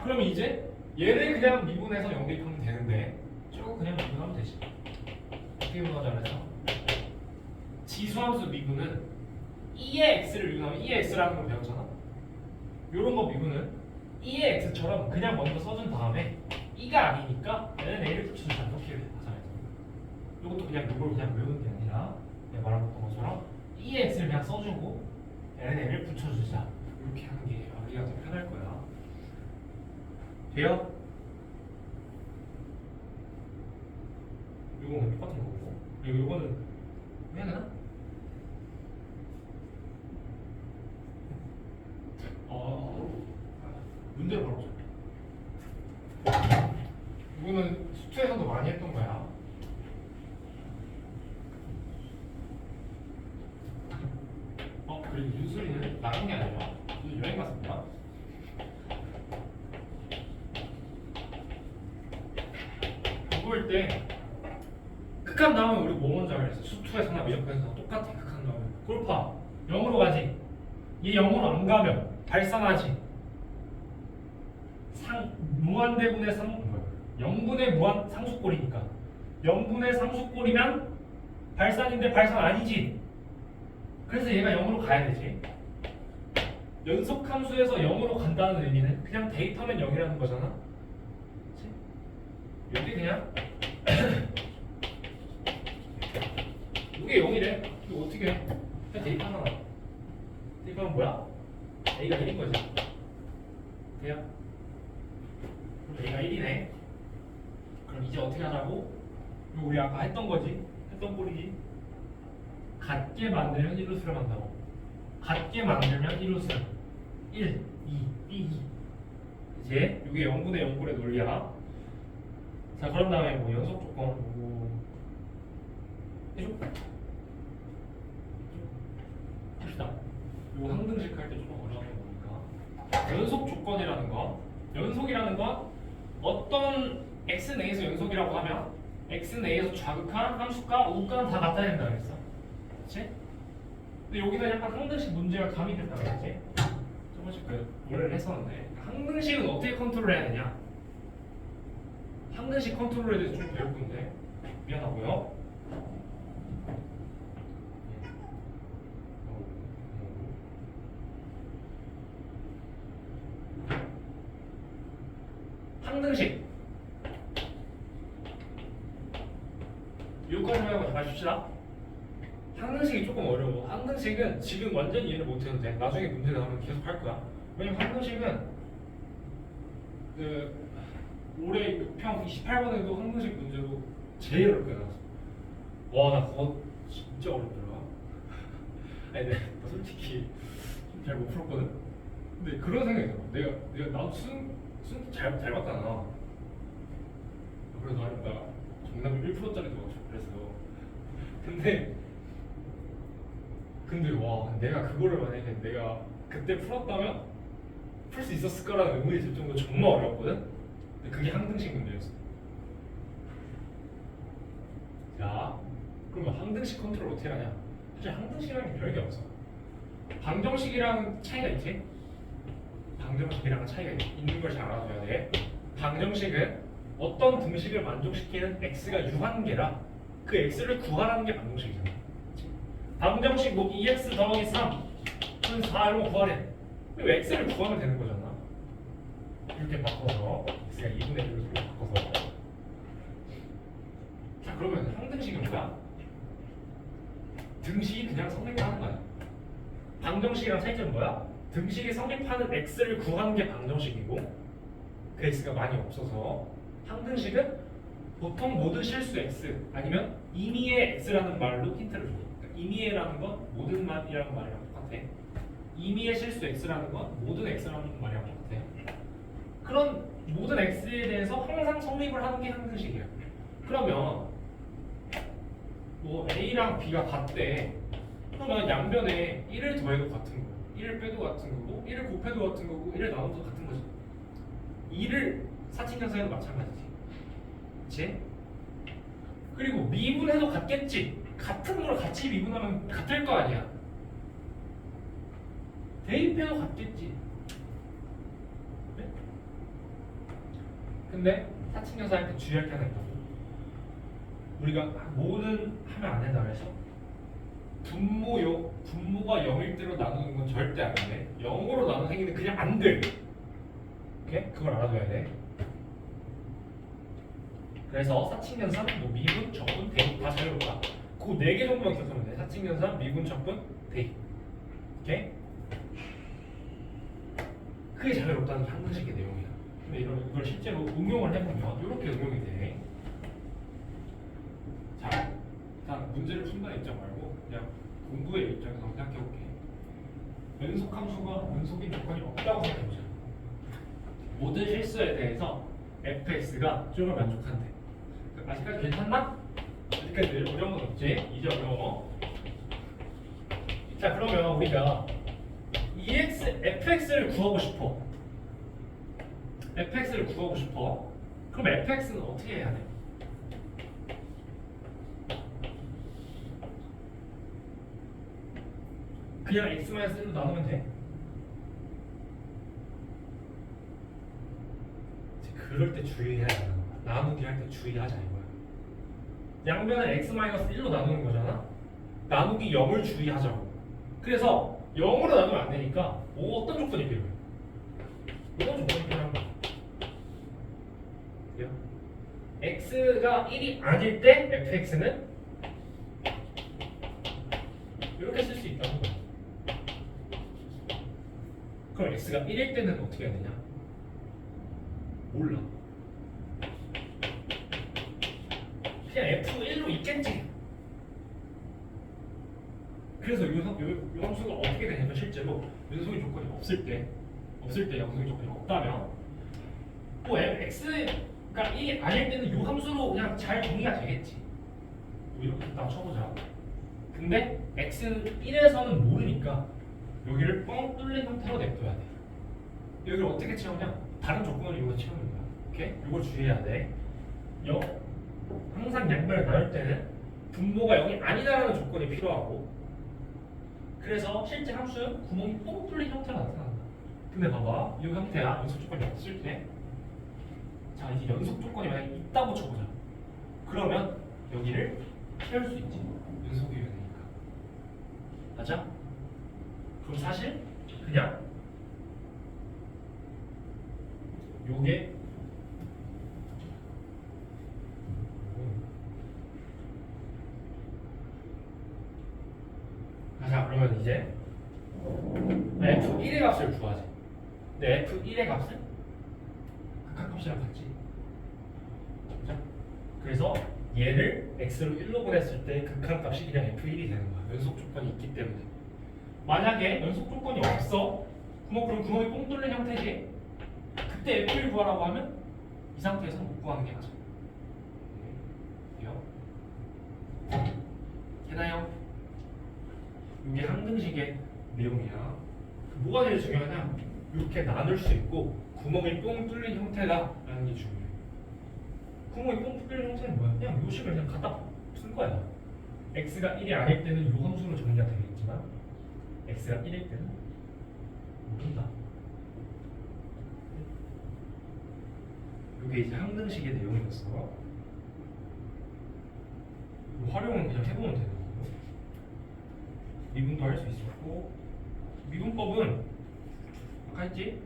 그러면 이제 얘를 그냥 미분해서 0 대입하면 되는데 쭉 그냥 미분하면 되지. 어떻게 미분하자 그래서? 지수함수 미분은 2의 x를 미분하면 2의 x라는 걸 배웠잖아. 요런 거 미분은 2의 x처럼 그냥 먼저 써준 다음에 2가 아니니까 얘는 a를 붙여주자 이렇게 하잖아요. 요것도 그냥 요걸 그냥 외우는 게 아니라 내가 말했던 것처럼 2의 x를 그냥 써주고 얘는 a를 붙여주자 이렇게 하는 게 우리가 더 편할 거야. 돼요? 요거는 똑같은 거고 그리고 요거는 해야 되나? 문제를 바로 줘. 이거는 수투에서도 많이 했던 거야. 그리고 윤수리는 나간 게 아니라 여행 갔습니다. 공부할 때 극한 나오면 우리 뭐 먼저 하겠어? 수투에서나 미적분에서나 똑같아. 극한 나오면 골파 0으로 가지. 얘 0으로 안 가면 발산하지. 무한대분의 0분의 무한 상수꼴이니까 0분의 상수꼴이면 발산인데 발산 아니지. 그래서 얘가 0으로 가야 되지. 연속함수에서 0으로 간다는 의미는 그냥 대입하면 0이라는 거잖아. 그치? 여기 그냥 이게 0이래. 이거 어떻게 해? 그냥 대입하나. 대입하면 뭐야? A가 1인 거지. 돼요? 그럼 A가 1이네. 그럼 이제 어떻게 하자고? 이거 우리 아까 했던 거지? 했던 꼴이지? 같게 만들면 1로 수렴한다고. 같게 만들면 1로 수렴. 1, 2, B2. 이제 이게 0분의 0꼴의 논리야. 자, 그런 다음에 뭐 연속 조건 뭐 해줘? 합시다. 이거 항등식 할 때 조금 어려운 거니까. 연속 조건이라는 거, 연속이라는 건 어떤 x내에서 연속이라고 하면 x내에서 좌극한 함수가 우극한 다 같아야 된다 그랬어. 그렇지? 근데 여기서 약간 항등식 문제가 가미됐다 그랬지? 조금씩 원래를 했었는데 항등식은 어떻게 컨트롤해야 되냐? 항등식 컨트롤에 대해서 좀 배울 건데 미안하고요. 항등식 요까지만 하고 다 줍시다. 항등식이 조금 어려워. 항등식은 지금 완전히 이해를 못해도 돼. 나중에 문제 나오면 계속 할 거야. 왜냐면 항등식은 그 올해 6평 28번에도 항등식 문제로 제일 어렵게 나왔어. 와, 나 그거 진짜 어렵더라. 아니, 나 솔직히 좀 잘 못 풀었거든. 근데 그런 생각이 들어. 내가 나도 잘 봤잖아. 그래서 나 정답이 1%짜리도 맞추고 그랬어. 근데 와, 내가 그거를 만약에 내가 그때 풀었다면 풀 수 있었을 거라는 의문이 들 정도로 정말 어려웠거든. 근데 그게 항등식 문제였어. 자, 그러면 항등식 컨트롤 어떻게 하냐? 사실 항등식이라는 게 별게 없어. 방정식이랑 차이가 있지? 방정식이랑 차이가 있는 걸 잘 알아둬야 돼. 방정식은 어떤 등식을 만족시키는 x가 유한계라 그 x를 구하라는 게 방정식이잖아. 방정식 뭐 2x 더하기 3은 4 이런 거 구하래. 왜 x를 구하면 되는 거잖아. 이렇게 바꿔서 x가 2분의 1로 바꿔서. 자 그러면 항등식은 뭐야? 등식이 그냥 성립하는 거야. 방정식이랑 차이점은 뭐야? 등식이 성립하는 x를 구하는 게 방정식이고 그 x가 많이 없어서 항등식은 보통 모든 실수 x 아니면 임의의 x라는 말로 힌트를 줘. 그러니까 임의라는 건 모든 말이라는 말이랑 똑같아. 임의의 실수 x라는 건 모든 x라는 말이랑 똑같아. 그런 모든 x에 대해서 항상 성립을 하는 게 항등식이야. 그러면 뭐 a랑 b가 같대. 그러면 양변에 1을 더해도 같은 거고 1을 빼도 같은 거고 1을 곱해도 같은 거고 1을 나눠도 같은 거지. 2를 사칙연산해도 마찬가지지. 그치? 그리고 미분해도 같겠지. 같은 거를 같이 미분하면 같을 거 아니야. 대입해도 같겠지. 네? 근데 사칙연산할 때 주의할 게 하나 있다고. 우리가 모든 하면 안 된다 그래서 분모가 0일 대로 나누는 건 절대 안 돼. 0으로 나눈 행위는 그냥 안 돼. 오케이? 그걸 알아둬야 돼. 그래서 사칙연산, 뭐 미분, 적분, 대입 다 자유롭다. 그 4개 정도만 기억하면 돼. 사칙연산, 미분, 적분, 대입. 오케이? 그게 자유롭다는 게 항등식의 내용이야. 근데 이걸 실제로 응용을 해보면 이렇게 응용이 돼. 자, 일단 문제를 푼다는 입장 말고 그냥 공부의 입장에서 생각해볼게. 연속함수가 연속인 조건이 없다고 생각해보자. 모든 실수에 대해서 fx가 쪽을 만족한대. 아직까지 괜찮나? 아직까지 어려운 건 없지? 이제 어려워. 자 그러면 우리가 fx를 구하고 싶어. fx를 구하고 싶어. 그럼 fx는 어떻게 해야 돼? 그냥 x-1로 나누면 돼. 그럴 때 주의해야 되는 거야. 나누기 할 때 주의하자 이거야. 양변을 x-1로 나누는 거잖아. 나누기 0을 주의하자고. 그래서 0으로 나누면 안 되니까 어떤 조건이 필요해? 어떤 조건이 필요한 거야? 그래요? x가 1이 아닐 때 fx는 이렇게 쓸 수 있다는 거야. 그럼 x가 1일 때는 어떻게 해야 되냐? 몰라. 그냥 f1로 있겠지. 그래서 이 함수가 어떻게 되냐면 실제로 연속인 조건이 없을 때 연속인 조건이 없다면 뭐 x가 1이 아닐 때는 이 함수로 그냥 잘 정리가 되겠지. 이렇게 딱 쳐보자. 근데 x는 1에서는 모르니까 여기를 뻥 뚫린 형태로 냅둬야 돼. 여기를 어떻게 채우냐? 다른 조건을 이용해서 채우는 거야. 오케이? 이걸 주의해야 돼. 항상 양변을 나눌 때는 분모가 0이 아니다라는 조건이 필요하고 그래서 실제 함수는 구멍이 뻥 뚫린 형태로 나타난다. 근데 봐봐. 이 형태야. 연속 조건이 없을 때 자 이제 연속 조건이 만약에 있다고 쳐보자. 그러면 여기를 채울 수 있지. 연속이어야 되니까. 맞아? 그럼 사실 그냥 요게 자 그러면 이제 f1의 값을 구하지. 근데 f1의 값은 극한값이랑 같지. 자, 그래서 얘를 x로 1로 보냈을 때 극한값이 그냥 f1이 되는 거야. 연속 조건이 있기 때문에. 만약에 연속 조건이 없어 그럼 구멍이 뽕 뚫린 형태지. 그때 f를 구하라고 하면 이 상태에서 못 구하는 게 맞아. 되나요? 이게 항등식의 내용이야. 뭐가 제일 중요하냐? 이렇게 나눌 수 있고 구멍이 뽕 뚫린 형태다라는 게 중요해. 구멍이 뽕 뚫린 형태는 뭐야? 그냥 요 식을 그냥 갖다 쓴 거야. x가 1이 아닐 때는 이 함수로 정리가 되겠지만 x가 1일 때는 모른다. 이게 이제 항등식의 내용이었어. 활용은 그냥 해보면 되는 거고 미분도 할 수 있었고 미분법은 아까 했지?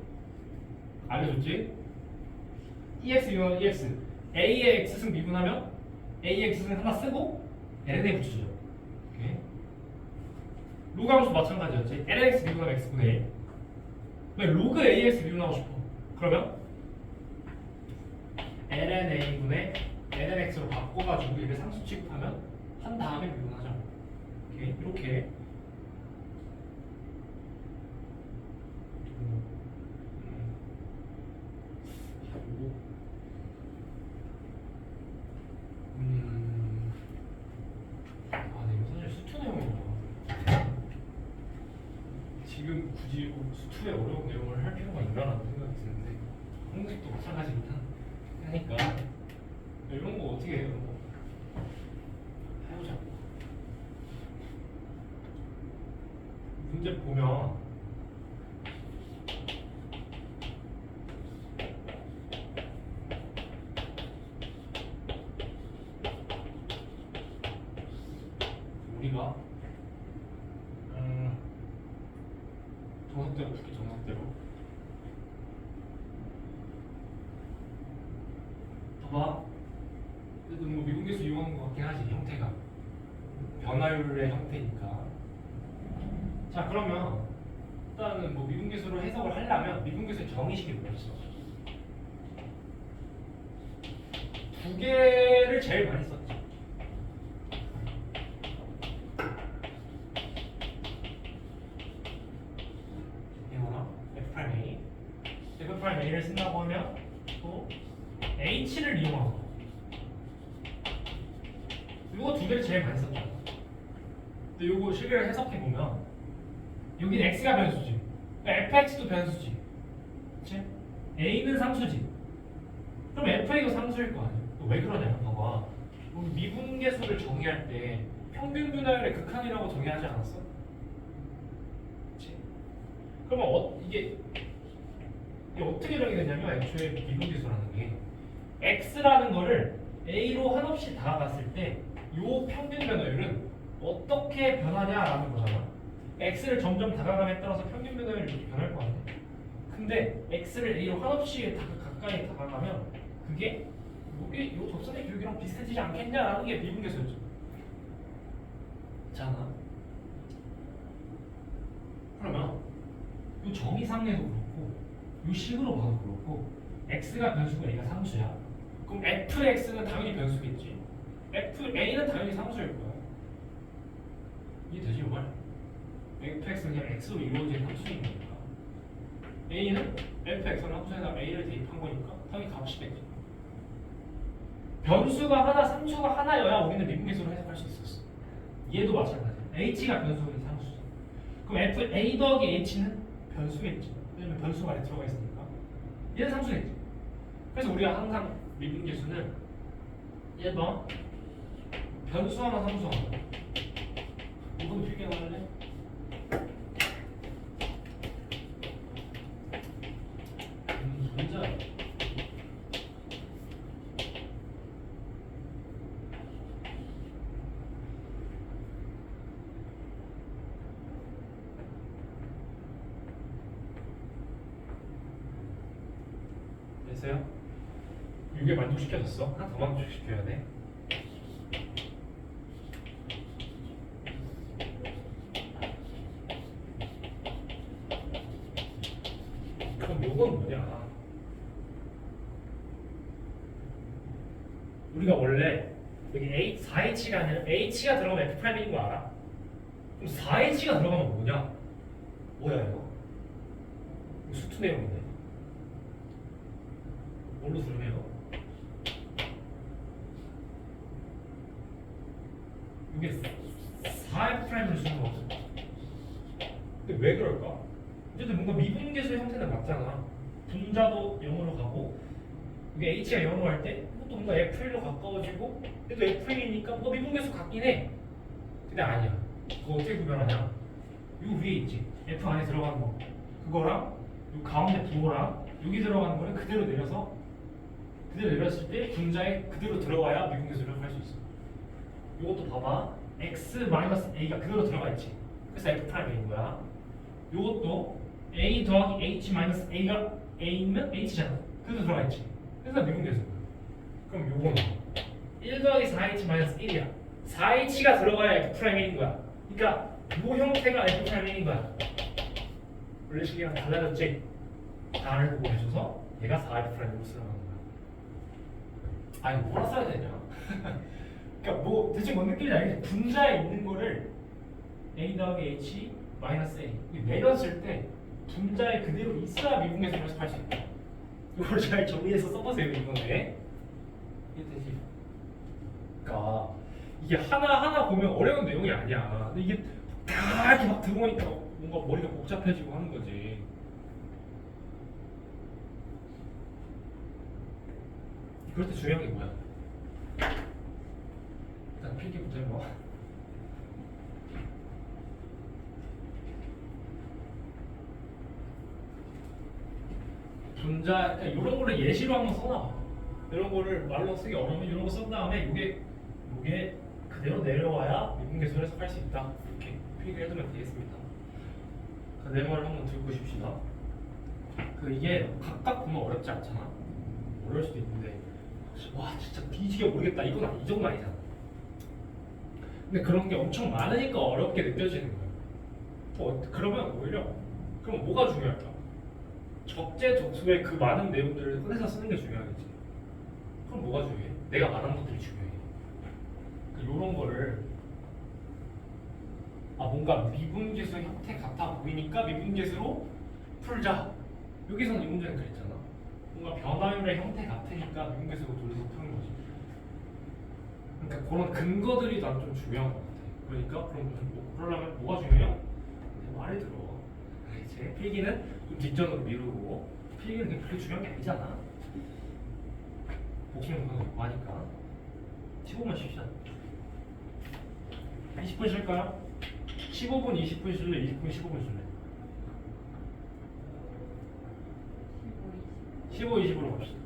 알려줬지? EX 미분하면 EX A의 X승 미분하면 A의 X승 하나 쓰고 LN에 붙이죠. 오케이? 로그 함수 마찬가지였지? LNX 미분하면 X분의 1 왜 로그 AX 미분하고 싶어? 그러면 LNA분의 LNX로 바꿔가지고 이게 상수 취급하면 한 다음에 미분하자. 오케이? 이렇게 네, 이거 사실 수투 내용이라 지금 굳이 수투의 어려운 내용을 할 필요가 있나라는 생각이 드는데 한국식도 마찬가지긴 하니까 이런 거 어떻게 해요? 해보자. 문제 보면 우리가 정석대로 풀게 정석대로 봐봐. 그래도 뭐 미분계수 이용하는 것 같긴 하지 형태가 변화율의 형태니까. 자 그러면 일단은 뭐 미분계수로 해석을 하려면 미분계수의 정의식이 뭐였어? 두 개를 제일 많이 썼지. F'A를 쓴다고 하면 또 H를 이용하고 이거 두 개를 제일 많이 썼잖아. 근데 이거 실계를 해석해 보면 여긴 X가 변수지, FX도 변수지, 그치? A는 상수지. 그럼 FA도 상수일 거 아니야. 왜 그러냐면 봐봐, 우리 미분계수를 정의할 때 평균 분할의 극한이라고 정의하지 않았어? 그치? 그러면 이게 어떻게 정의되냐면 애초에 미분계수라는 게 x라는 거를 a로 한없이 다가갔을 때 요 평균 변화율은 어떻게 변하냐라는 거잖아. x를 점점 다가감에 따라서 평균 변화율이 이렇게 변할 거 아니야. 근데 x를 a로 한없이 가까이 다가가면 그게 이게 요 접선의 교육이랑 비슷해지지 않겠냐라는 게 미분계수였죠. 잖아. 그러면 요 정의상에도 그렇고 이 식으로 봐도 그렇고 x가 변수고 a가 상수야. 그럼 fx는 당연히 변수겠지. a는 당연히 상수일 거야. 이해되지 말? fx는 그냥 x로 이루어진 함수인 거니까. a는 fx를 함수에다 a를 대입한 거니까 당연히 값이겠지. 변수가 하나, 상수가 하나여야 우리는 미분계수로 해석할 수 있었어. 얘도 마찬가지야. h가 변수고 상수죠. 그럼 a 더하기 h는 변수겠지. 왜냐면 변수가 안에 들어가 있으니까. 얘는 상수겠지. 그래서 우리가 항상 미분계수는 얘도 변수 하나 상수 하나. 이건 필기할래? 문제야. 됐어요? 이게 만족시켜졌어? 하나 더 만족시켜야 돼. 그럼 요건 뭐냐? 우리가 원래 여기 4h가 아니라 h가 들어가면 f'인 거 알아? 그럼 4h가 들어가면 뭐냐? 뭐야 이거? 수투 내용이네. 뭘로 들으래요? 이게 4f'을 쓰는 거거든. 근데 왜 그럴까? 어쨌든 뭔가 미분계수 형태는 맞잖아. 분자도 0으로 가고 이게 h가 0으로 할 때 이것도 뭔가 f1로 가까워지고 얘도 f1이니까 뭔가 미분계수 같긴 해. 근데 아니야. 그거 어떻게 구별하냐? 요 위에 있지. F 안에 들어가는 거. 그거랑 요 가운데 부호랑 여기 들어가는 거는 그대로 내려서 그대로 내렸을 때 분자에 그대로 들어가야 미분계수를 할 수 있어. 요것도 봐봐. x-a가 그대로 들어가 있지. 그래서 F'인 거야. 요것도 a 더하기 h-a가 a면 h잖아. 그대로 들어가 있지. 그래서 미분계수. 그럼 요거는 1 더하기 4h-1이야. 4h가 들어가야 F'인 거야. 그러니까 요 형태가 F'인 거야. 원래 식이랑 달라졌지? 다를 보고 해줘서 얘가 4F'으로 쓰라는 거야. 아니 뭐라 써야 되냐? 그러니까 뭐 대체 뭔 느낌인지 알겠지? 분자에 있는 거를 a 더하기 h 마이너스 a 내렸을 때 분자에 그대로 있어야 미분계수를 할 수 있다. 이걸 잘 정리해서 써보세요 이번에. 이해되지? 그러니까 이게 하나하나 보면 어려운 내용이 아니야. 근데 이게 다 이렇게 막 들어오니까 뭔가 머리가 복잡해지고 하는 거지. 그럴 때 중요한 게 뭐야? 일단 필기부터 해봐. 분자, 그러니까 이런 거를 예시로 한번 써놔. 이런 거를 말로 쓰기 어려우면 이런 거 쓴 다음에 이게 그대로 내려와야 미분계수를 해석할 수 있다. 이렇게 필기를 해두면 되겠습니다. 내 말을 한번 들어보십시다. 이게 각각 보면 어렵지 않잖아. 어려울 수도 있는데 와 진짜 뒤지게 모르겠다 이건 이 정도 아니잖아. 근데 그런 게 엄청 많으니까 어렵게 느껴지는 거예요. 그러면 오히려 그럼 뭐가 중요할까? 적재적소의 그 많은 내용들을 꺼내서 쓰는 게 중요하겠지. 그럼 뭐가 중요해? 내가 말한 것들이 중요해. 이런 거를 뭔가 미분계수 형태 같아 보이니까 미분계수로 풀자. 여기서는 이 문제는 그랬잖아. 뭔가 변화율의 형태 같으니까 미분계수로 돌려서 푸는 거지. 그러니까 그런 근거들이 난 좀 중요한 것 같아. 그러니까 그러려면 뭐가 중요해요? 내 말을 들어. 알겠지? 필기는 좀 뒷전으로 미루고 필기는 그렇게 중요한 게 아니잖아. 복수는 그거 하니까 15분 쉽시다. 20분 쉴까요? 15분 20분 쉴래? 20분 15분 쉴래? 15, 20으로 갑시다.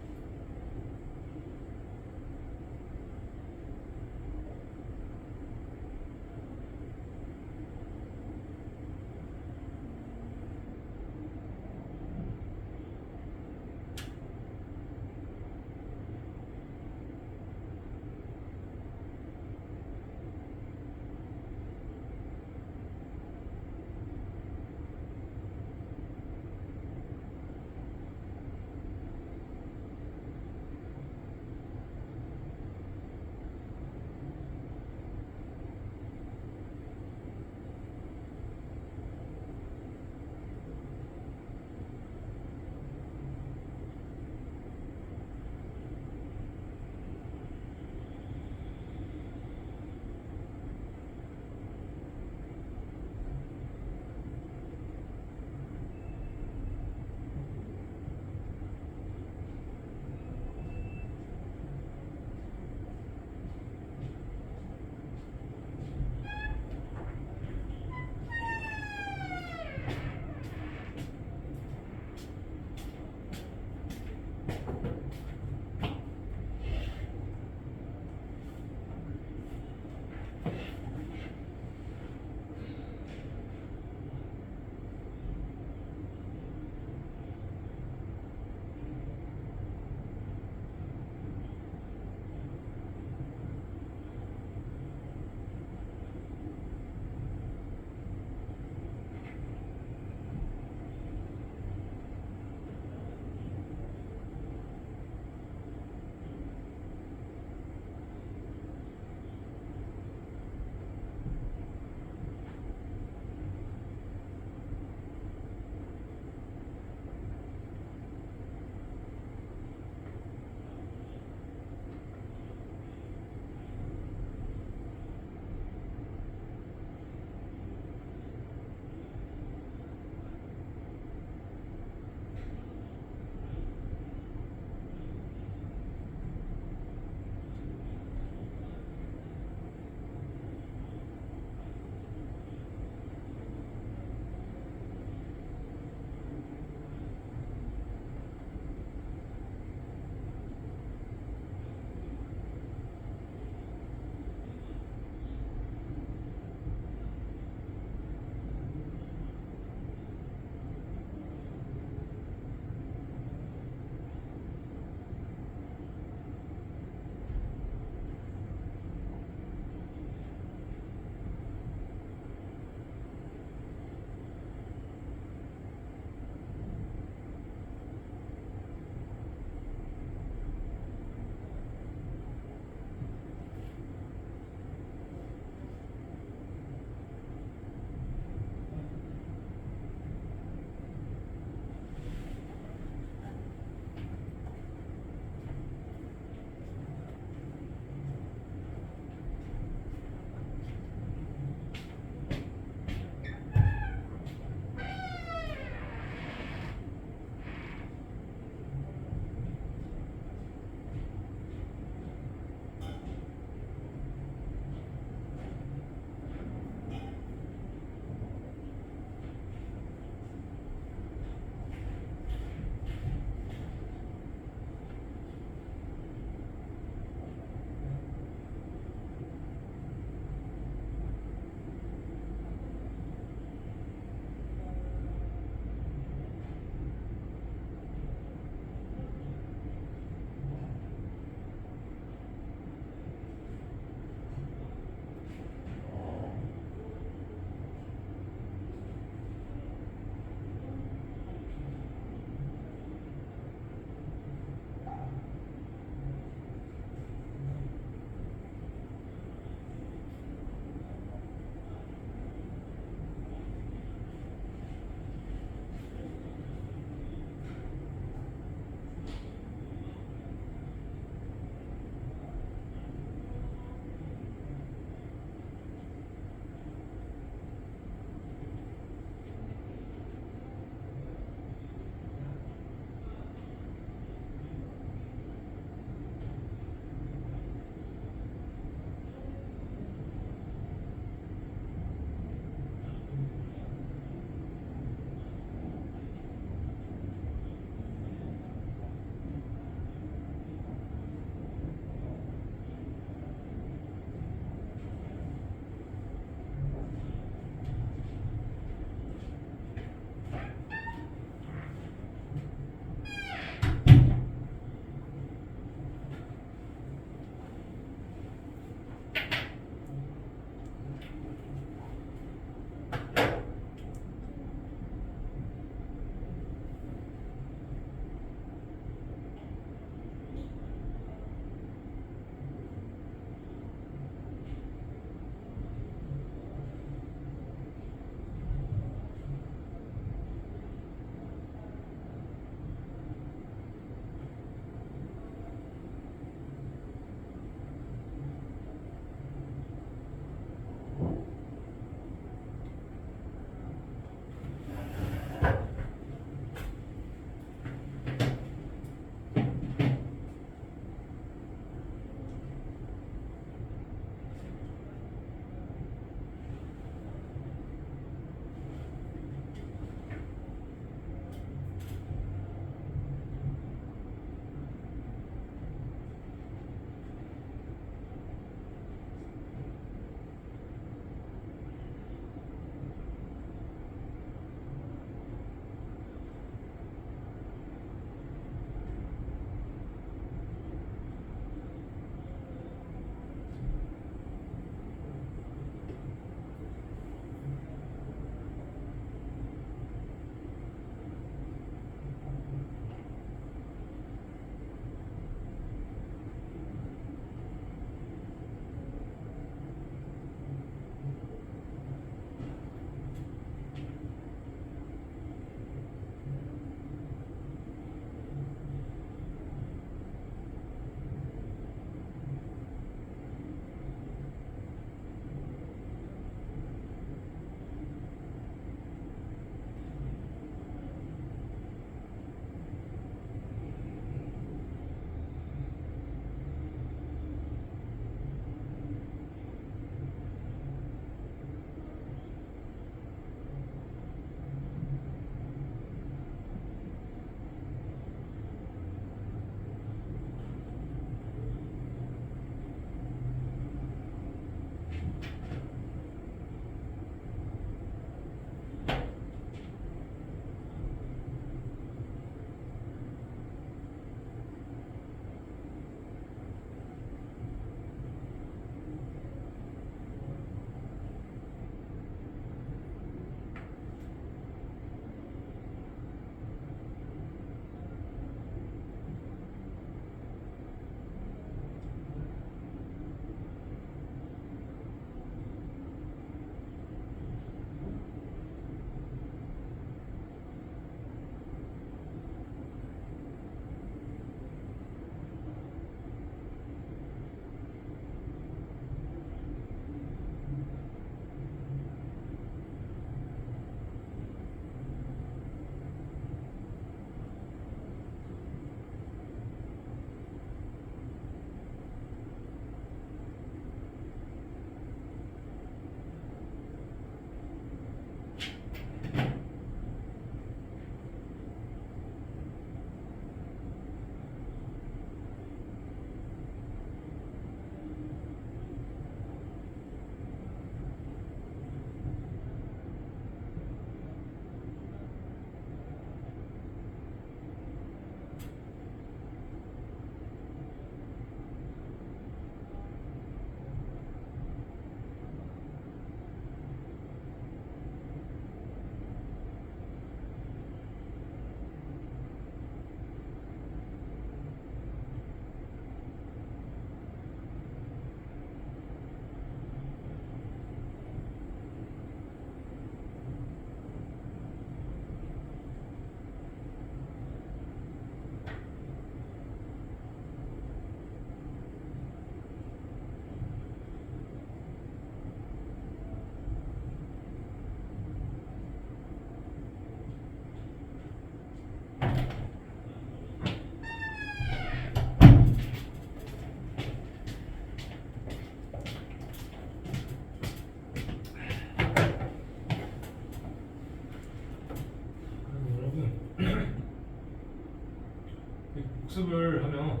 복습을 하면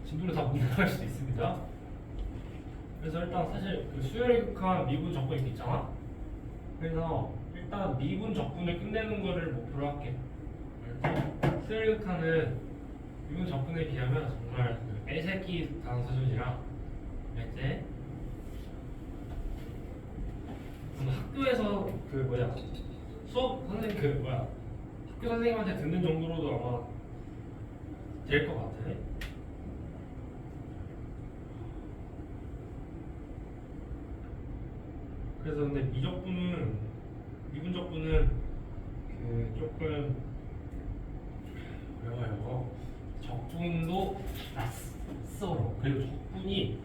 진도를 다 못 나갈 수도 있습니다. 그래서 일단 사실 그 수열에 극한 미분 적분 이렇게 있잖아. 그래서 일단 미분 적분을 끝내는 거를 목표로 할게. 수열에 극한은 미분 적분에 비하면 정말 그 애새끼 단어 수준이라 이제 학교에서 그 뭐야 수업 선생님 그 뭐야 학교 선생님한테 듣는 정도로도 아마 될 것 같아. 그래서 근데 미분 적분은 그 조금 어려워요. 적분도 낯설어. 그리고 적분이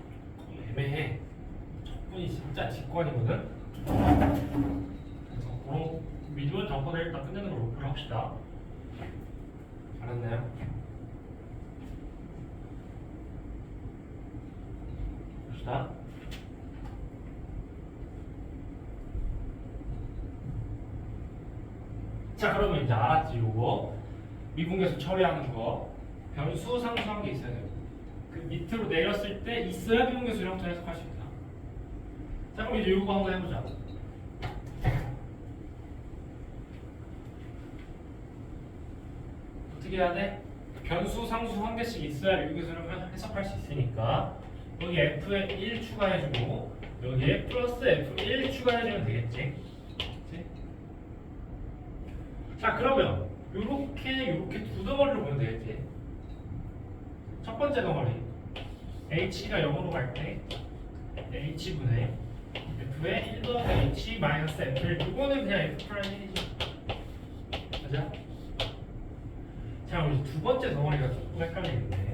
애매해. 적분이 진짜 직관이거든. 그래서 그런 미분 적분을 일단 끝내는 걸 목표로 합시다. 알았나요? 봅시다. 자, 그러면 이제 알았지, 요거. 미분계수 처리하는 거. 변수 상수한 게 있어야 돼요. 그 밑으로 내렸을 때 있어야 미분계수 형태를 해석할 수 있다. 자, 그럼 이제 요거 한번 해보자. 어떻게 해야 돼? 변수 상수 한 개씩 있어야 미분계수를 해석할 수 있으니까 여기 f에 1 추가해주고 여기에 플러스 f1 추가해주면 되겠지? 그치? 자, 그러면 요렇게 두 덩어리로 보면 되겠지? 첫 번째 덩어리 h가 0으로 갈 때 h분의 f의 1 더하기 h 마이너스 f를 이거는 그냥 f 프라임 1이지. 맞아? 자, 우리 두 번째 덩어리가 조금 헷갈리는데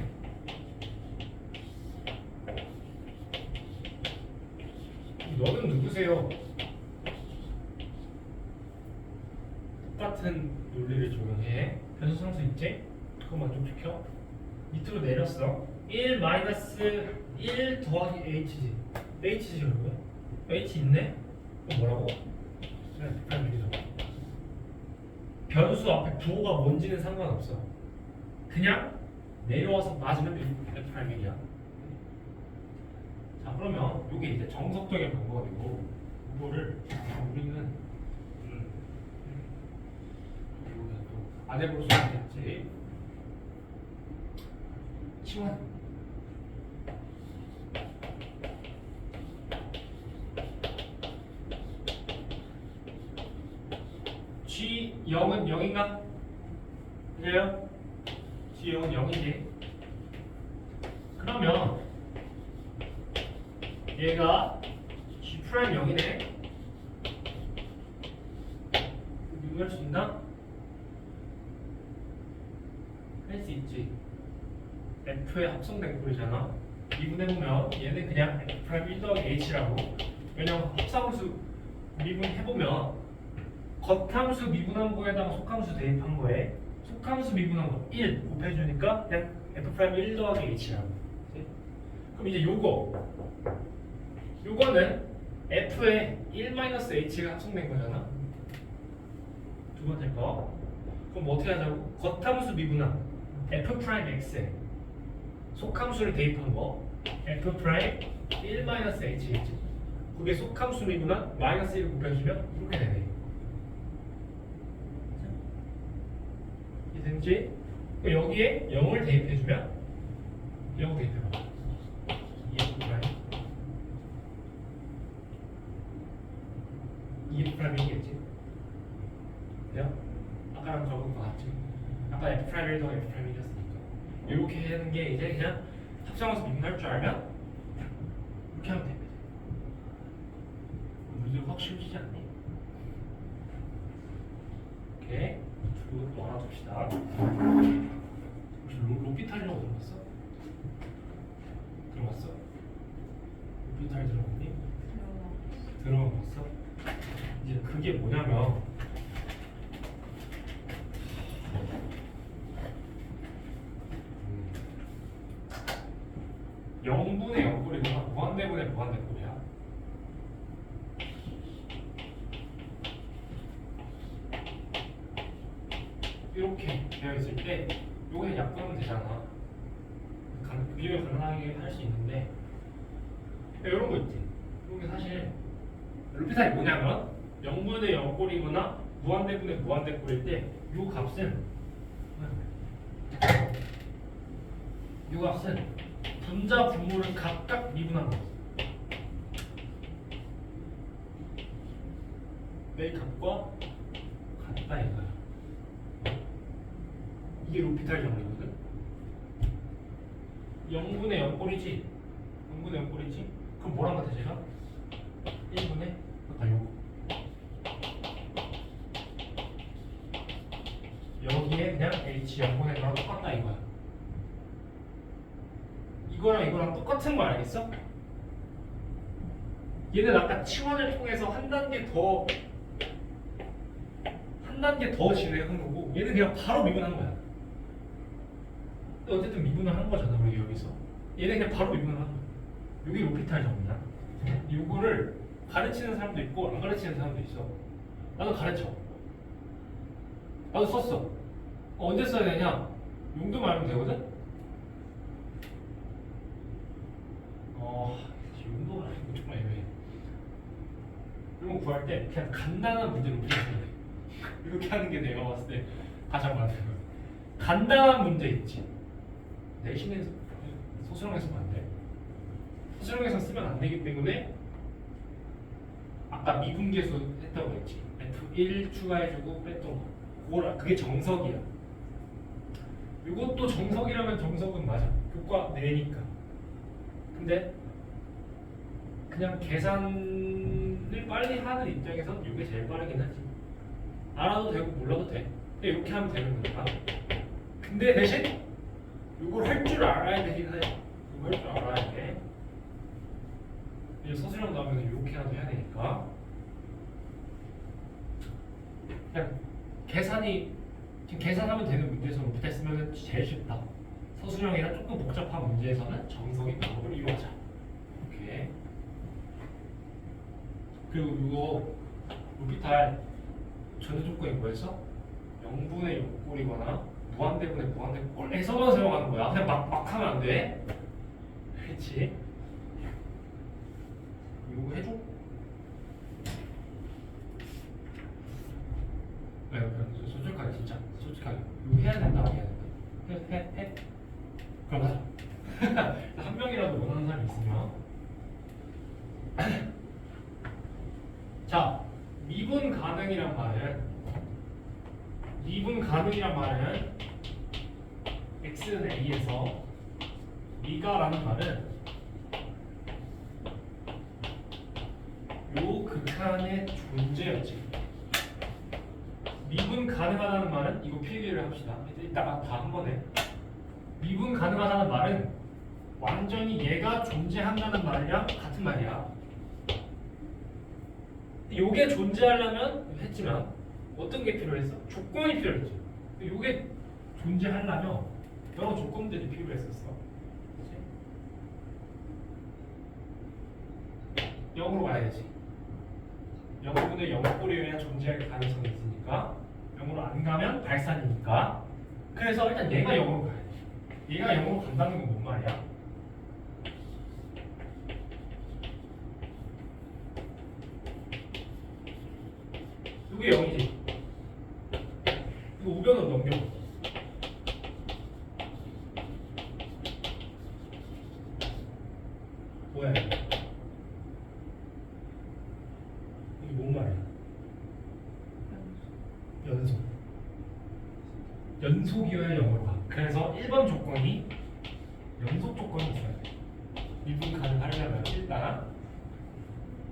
너는 누구세요? 똑같은 논리를 적용해. 변수 상수 있지? 그거 만족시켜. 밑으로 내렸어. 1 마이너스 1 더하기 h지. h지 그러고요. h 있네? 그럼 뭐라고? 변수 앞에 부호가 뭔지는 상관없어. 그냥 내려와서 맞으면 F'1이야. 자, 그러면 이게 이제 정석적인 방법이고 이거를 우리는 안 해볼 수 있겠지. 치환. G0은 0인가? 그래요? G0은 0이지. 그러면 얘가 G'0이네. 이거 할 수 있나? 할 수 있지. F에 합성된 꼴이잖아. 미분해보면 얘는 그냥 F'1 더하기 H라고. 왜냐면 합성함수 미분해보면 겉함수 미분한 거에다가 속함수 대입한 거에 속함수 미분한 거 1 곱해주니까 그냥 F'1 더하기 H라고. 그럼 이제 요거는 F에 1-H가 합성된 거잖아. 두 번째 거. 그럼 뭐 어떻게 하자고? 겉함수 미분한 F'X에 속함수를 대입한 거 F'1-H겠지. 그게 속함수 미분한 마이너스 1 곱해주면 이렇게 되네. 이해되지? 여기에 0을 대입해주면 0 대입해봐. 2F'이겠지? 그래요? 아까랑 적은 거 같지? 아까 F'1 더하기 F'1이었으니까 이렇게 하는 게 이제 그냥 합성해서 미분할 줄 알면 이렇게 하면 됩니다. 문제 확 쉬워지지 않니? 오케이. 이거 알아둡시다. 혹시 로피탈이라고 들어봤어? 들어봤어? 로피탈 들어봤니? 들어봤어? 이제 그게 뭐냐면 영분의 영분이구나. 무한대분의 무한대분이야. 이렇게 되어 있을 때 요게 약분하면 되잖아. 비교를 가능하게 할 수 있는데 이런 거 있지. 이런 게 사실 루피탈이 뭐냐면 0분의 0꼴이거나 무한대분의 무한대꼴일 때 요 값은 분자 분모를 각각 미분한 거. 내 값과 같다 이거야. 이게 루피탈 정리거든. 0분의 0꼴이지. 0분의 0꼴이지. 그럼 뭐랑 같아 제가? 1분의 요거. 여기에 그냥 h 0분의 거랑 똑같다 이거야. 이거랑 이거랑 똑같은 거 알겠어? 얘는 아까 치환을 통해서 한 단계 더 진행한 거고 얘는 그냥 바로 미분한 거야. 근데 어쨌든 미분을 한 거잖아 우리 여기서. 얘는 그냥 바로 미분을 한 거야. 여기 로피탈 정리야. 이거를 가르치는 사람도 있고 안 가르치는 사람도 있어. 나는 가르쳐. 나도 썼어. 언제 써야 되냐? 용도만 알면 되거든? 용도만 알면 조금 애매해. 이런 거 구할 때 그냥 간단한 문제로 풀면 돼. 이렇게 하는 게 내가 봤을 때 가장 맞는 거야. 간단한 문제 있지. 내신에서 소수령에서 쓰면 안 돼. 소수령에서 쓰면 안 되기 때문에 아까 미분계수 했다고 했지. F1 추가해주고 뺐던 거. 그게 정석이야. 이것도 정석이라면 정석은 맞아. 교과 내니까. 근데 그냥 계산을 빨리 하는 입장에선 이게 제일 빠르긴 하지. 알아도 되고 몰라도 돼. 근데 이렇게 하면 되는 거니까. 근데 대신 이걸 할 줄 알아야 되긴 해. 이거 할 줄 알아야 돼. 이제 서술형 나오면 이렇게라도 해야 되니까. 그냥 지금 계산하면 되는 문제에서 로피탈 쓰면 제일 쉽다. 서술형이나 조금 복잡한 문제에서는 정석인 방법을 이용하자. 이렇게. 그리고 이거 로피탈 전제 조건이 뭐였어? 0분의 6꼴이거나 무한대분의 무한대꼴에서만 사용하는 거야. 그냥 막 하면 안 돼. 그렇지? 이거 해줘? 네, 솔직하게 진짜 솔직하게 이거 해야 된다 안 해야 된다. 해? 그럼 하자. 한 명이라도 원하는 사람이 있으면. 자, 미분 가능이란 말은 x는 a에서 미가라는 말은 요 극한의 존재였지. 미분 가능하다는 말은 이거 필기를 합시다. 이따가 다 한 번에. 미분 가능하다는 말은 완전히 얘가 존재한다는 말이랑 같은 말이야. 요게 존재하려면 했지만 어떤 게 필요했어? 조건이 필요했지. 요게 존재하려면 여러 조건들이 필요했었어. 그치? 0으로 가야지. 0분의 0꼴이어야 존재할 가능성이 있으니까 0으로 안 가면 발산이니까. 그래서 일단 얘가 0으로 가야 돼. 얘가 0으로 간다는 건 뭔 말이야? 이게 0이지. 이거 우변으로 넘겨. 뭐야 이거? 이게 뭔 말이야? 연속이어야 0으로 가. 그래서 1번 조건이 연속 조건이 있어야 돼. 미분 가능하려면 일단.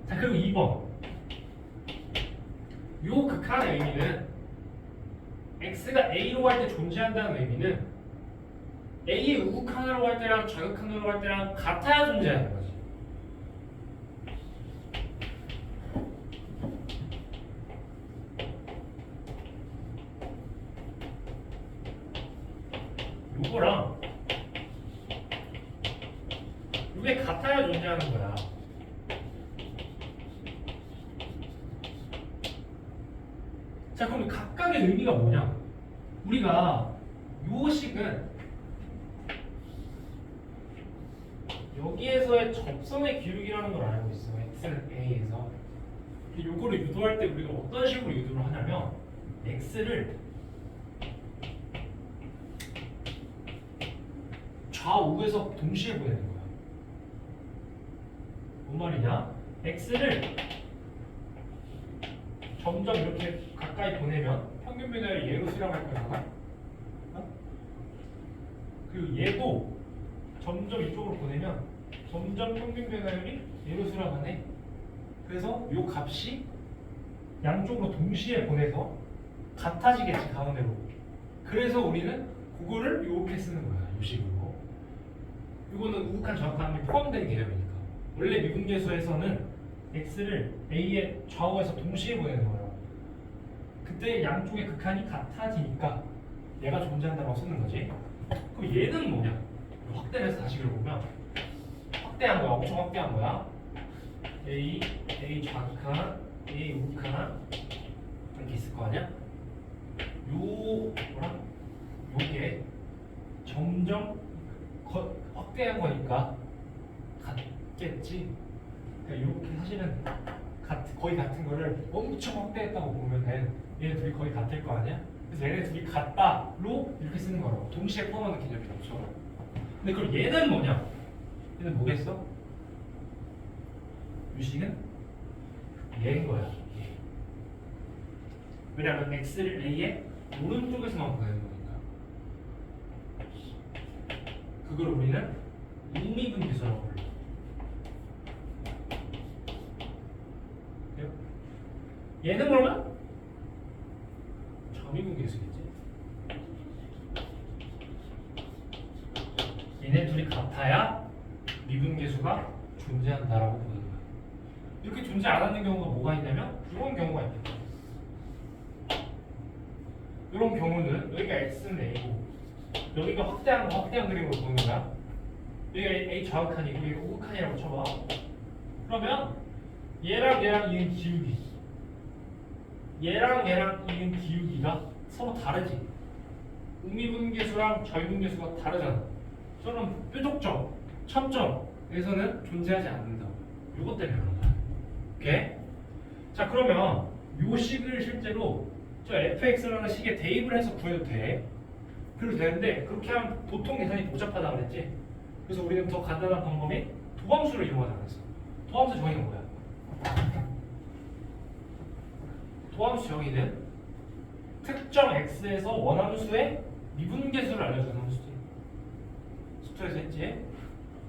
자, 그리고 2번. 요 극한의 의미는 x가 a로 갈 때 존재한다는 의미는 a의 우극한으로 갈 때랑 좌극한으로 갈 때랑 같아야 존재하는 거지. 요거랑 요게 같아야 존재하는 거야. 자, 그럼 각각의 의미가 뭐냐? 우리가 요 식은 여기에서의 접선의 기울기라는 걸 알고 있어. x는 a에서. 요거를 유도할 때 우리가 어떤 식으로 유도를 하냐면 x를 좌우에서 동시에 보내는 거야. 뭔 말이냐? x를 점점 이렇게 가까이 보내면 평균 변화를 얘로 수렴할 거잖아. 어? 그리고 얘도 점점 이쪽으로 보내면 점점 평균 변화율이 얘로 수렴하네. 그래서 요 값이 양쪽으로 동시에 보내서 같아지겠지, 가운데로. 그래서 우리는 그거를 이렇게 쓰는 거야, 요 식으로. 이거는 우극한 정확함이 포함된 개념이니까. 원래 미분계수에서는 x를 a의 좌우에서 동시에 보내는 거예요. 그때 양쪽의 극한이 같아지니까 얘가 존재한다고 쓰는 거지. 그럼 얘는 뭐냐? 확대해서 다시 그려보면 확대한 거야, 엄청 확대한 거야. a 좌극한, a 우극한 이렇게 있을 거 아니야? 요게 점점 확대한 거니까 같겠지. 그러니까 이렇게 사실은 거의 같은 거를 엄청 확대했다고 보면은 얘네 둘이 거의 같을 거 아니야? 그래서 얘네 둘이 같다로 이렇게 쓰는 거라고. 동시에 포함하는 개념이라고. 근데 그럼 얘는 뭐냐? 얘는 뭐겠어? 유식은 얘인 거야. 얘. 왜냐면 x를 a의 오른쪽에서만 보내는 거니까. 그걸 우리는 우미분계수라고 불러. 얘는 그러면 점이분계수겠지. 얘네 둘이 같아야 미분계수가 존재한다라고 보는 거야. 이렇게 존재 안 하는 경우가 뭐가 있냐면 이런 경우가 있겠다. 이런 경우는 여기가 x는 a고 여기가 확대한 그림으로 보는 거야. 여기가 a 좌극한이고 여기가 우극한이라고 쳐봐. 그러면 얘랑 이은 기울기, 얘랑 이은 기울기가 서로 다르지. 우미분계수랑 저미분계수가 다르잖아. 저는 뾰족점, 첨점에서는 존재하지 않는다. 요것 때문에 그런 거야. 오케이? 자, 그러면 요 식을 실제로 저 fx라는 식에 대입을 해서 구해도 돼. 그래도 되는데 그렇게 하면 보통 계산이 복잡하다고 그랬지. 그래서 우리는 더 간단한 방법이 도함수를 이용하자 그랬어. 도함수 정의는 뭐야? 도함수 정의는 특정 x에서 원함수의 미분계수를 알려주는 함수지. 수투에서 했지.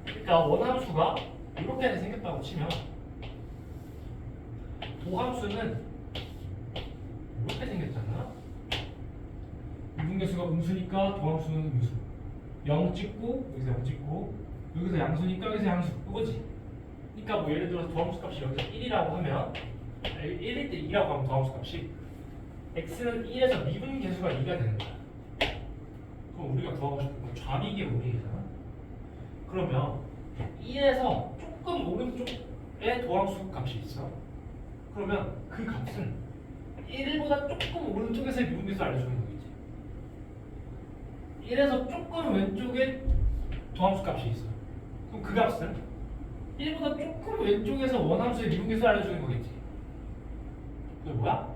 그러니까 원함수가 이렇게 생겼다고 치면 도함수는 이렇게 생겼잖아. 미분계수가 음수니까 도함수는 음수. 0 찍고 여기서 0 찍고 여기서 양수니까 여기서 양수. 이거지. 그러니까 뭐 예를 들어서 도함수 값이 여기서 1이라고 하면 1일 때 2라고 하면 도함수 값이 x는 1에서 미분계수가 2가 되는 거야. 그럼 우리가 구하고 싶은 건 좌미계 우미계잖아. 그러면 1에서 조금 오른쪽에 도함수 값이 있어. 그러면 그 값은 1보다 조금 오른쪽에서의 미분계수 알려주는 거겠지. 1에서 조금 왼쪽에 도함수 값이 있어. 그럼 그 값은 1보다 조금 왼쪽에서 원함수의 미분계수 알려주는 거겠지. 그게 뭐야?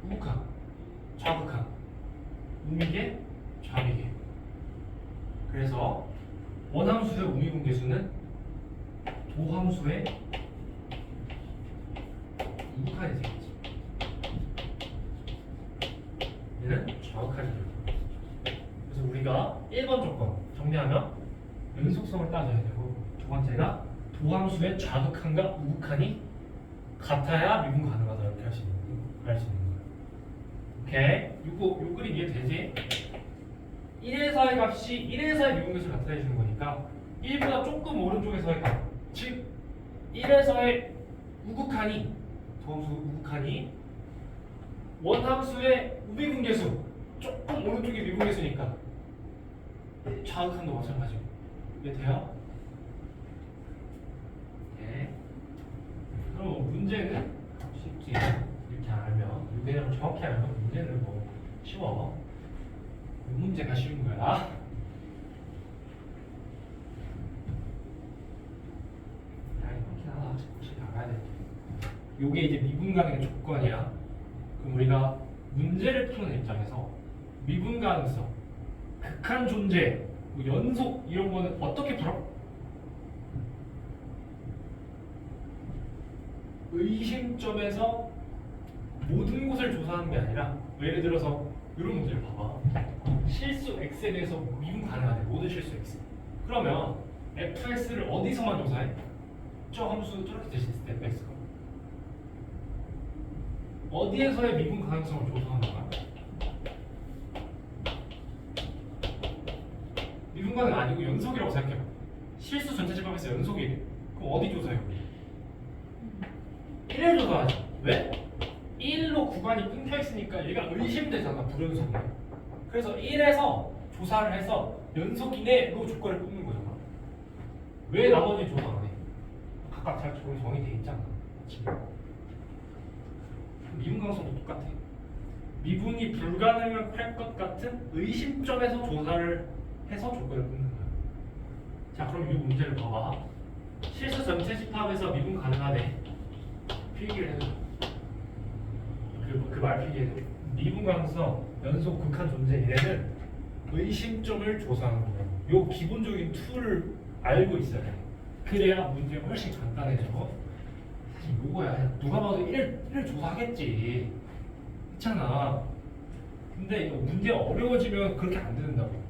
우극한, 좌극한, 우미계, 좌미계. 그래서 원함수의 우미분계수는 도함수의 우극한이 되겠지. 얘는 좌극한이 되고. 그래서 우리가 1번 조건 정리하면 연속성을 따져야 되고, 두 번째가 도함수의 좌극한과 우극한이 같아야 미분 가능하다 이렇게 할 수 있는 거야. 오케이. 요 그림 이해되지? 1에서의 값이 1에서의 미분계수를 나타내 주는 거니까 1보다 조금 오른쪽에서의 값, 즉 1에서의 우극한이 도함수 우극한이 원함수의 우미분계수 조금 오른쪽이 미분계수니까 좌극한도 마찬가지고. 이해돼요? 네. 그럼 문제는 쉽지. 이렇게 알면, 이 개념을 정확히 알면 문제는 뭐 쉬워. 이 문제 문제가 쉬운 거야. 요게 이제 미분 가능의 조건이야. 그럼 우리가 문제를 푸는 입장에서 미분 가능성, 극한 존재, 뭐 연속 이런 거는 어떻게 풀어? 의심점에서 모든 것을 조사하는 게 아니라 예를 들어서 이런 문제를 봐봐. 실수 x에 대해서 미분 가능하대. 모든 실수 x. 그러면 fx를 어디서만 조사해? 저 함수 저렇게 대신했을 때 fx가 어디에서의 미분 가능성을 조사하는 거야? 미분 가능 아니고 연속이라고 생각해봐. 실수 전체 집합에서 연속이래. 그럼 어디 조사해? 1을 조사하지. 왜? 1로 구간이 끊겨 있으니까 얘가 의심되잖아. 불연속이야. 그래서 1에서 조사를 해서 연속이네로 조건을 뽑는 거잖아. 왜 나머지 조사 안 해? 각각 잘 정의돼 있잖아. 지금. 미분 가능성도 똑같아. 미분이 불가능할 것 같은 의심점에서 조사를 해서 조건을 뽑는 거야. 자, 그럼 이 문제를 봐봐. 실수 전체 집합에서 미분 가능하네. 필기를 해줘. 그 말 필기해줘. 미분 가능성, 연속 극한 존재 얘는 의심점을 조사하는 거야. 요 기본적인 툴을 알고 있어야 돼. 그래야 문제가 훨씬 간단해져. 사실 요거야. 누가 봐도 1을 조사하겠지. 그렇잖아. 근데 이거 문제 어려워지면 그렇게 안 된다고.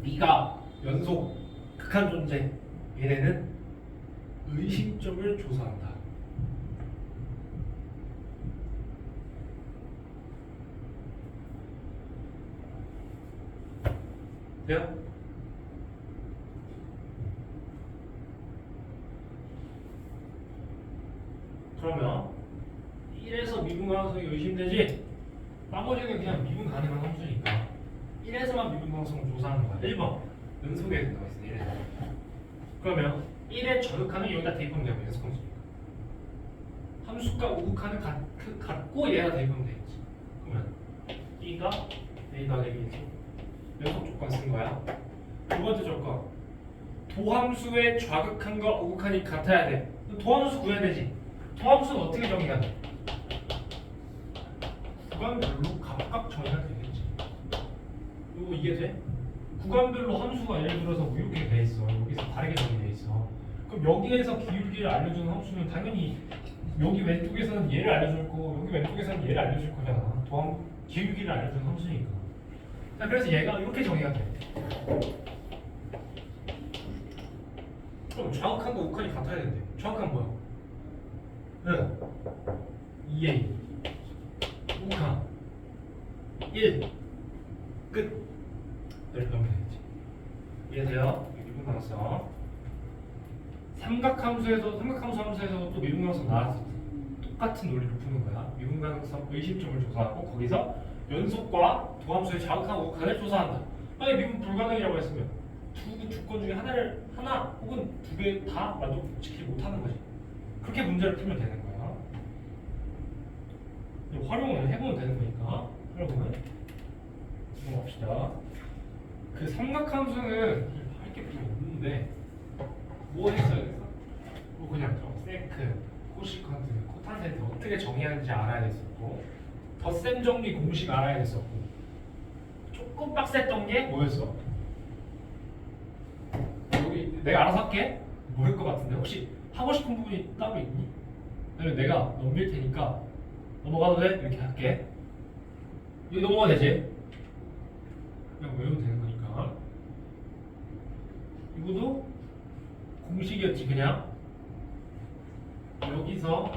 B가 연속 극한 존재 얘네는 의심점을 조사한다. 돼요? 그러면 1에서 미분 가능성이 의심되지? 나머지는 그냥 미분 가능한 함수니까 1에서만 미분 가능성을 조사하는 거야. 1번 연속에 들어가 있어. 1에서. 그러면 1의 저극한은 여기다 대입하면 되고 연속 함수니까 함수가 우극한은 같고 얘가 대입하면 되겠지. 그러면 B가 A 더하기 B겠지. 연속 조건 쓴 거야. 두 번째 조건 도함수의 좌극한과 우극한이 같아야 돼. 도함수 구해야 되지. 도함수는 어떻게 정의가 돼? 구간별로 각각 정의가 되겠지. 이거 이해돼? 구간별로 함수가 예를 들어서 뭐 이렇게 돼 있어. 여기서 다르게 정의돼 있어. 그럼 여기에서 기울기를 알려주는 함수는 당연히 여기 왼쪽에서는 얘를 알려줄 거고 여기 왼쪽에서는 얘를 알려줄 거잖아. 도함 기울기를 알려주는 함수니까. 자, 그래서 얘가 이렇게 정의가 돼. 그럼 좌극한과 우극한이 같아야 된대. 좌극한 뭐야? 네. 2a 우극한 1 끝. 이렇게 하면 되겠지. 이해돼요? 미분 가능성. 삼각함수 함수에서 또 미분 가능성 나왔어. 똑같은 논리로 푸는 거야. 미분 가능성 의심점을 조사하고 거기서 연속과 도함수의 좌극한 우극한을 조사한다. 만약 미분 불가능이라고 했으면 두 조건 중에 하나 혹은 두 개 다 만족시키지 못하는 거지. 그렇게 문제를 풀면 되는 거야. 활용을 해보면 되는 거니까. 여러분 넘어갑시다. 그 삼각함수는 할 게 별로 없는데 뭐 했어야 됐어? 뭐 그냥 세크, 코시컨트, 코탄젠트 어떻게 정의하는지 알아야 됐었고 덧셈 정리 공식 알아야 됐었고 조금 빡셌던 게 뭐였어? 여기 내가 알아서 할게. 뭐일 것 같은데 혹시 하고 싶은 부분이 따로 있니? 아니면 내가 넘길 테니까 넘어가도 돼? 이렇게 할게. 여기 넘어가 되지? 그냥 외우면 되는 거니까. 이거도 공식이었지. 그냥 여기서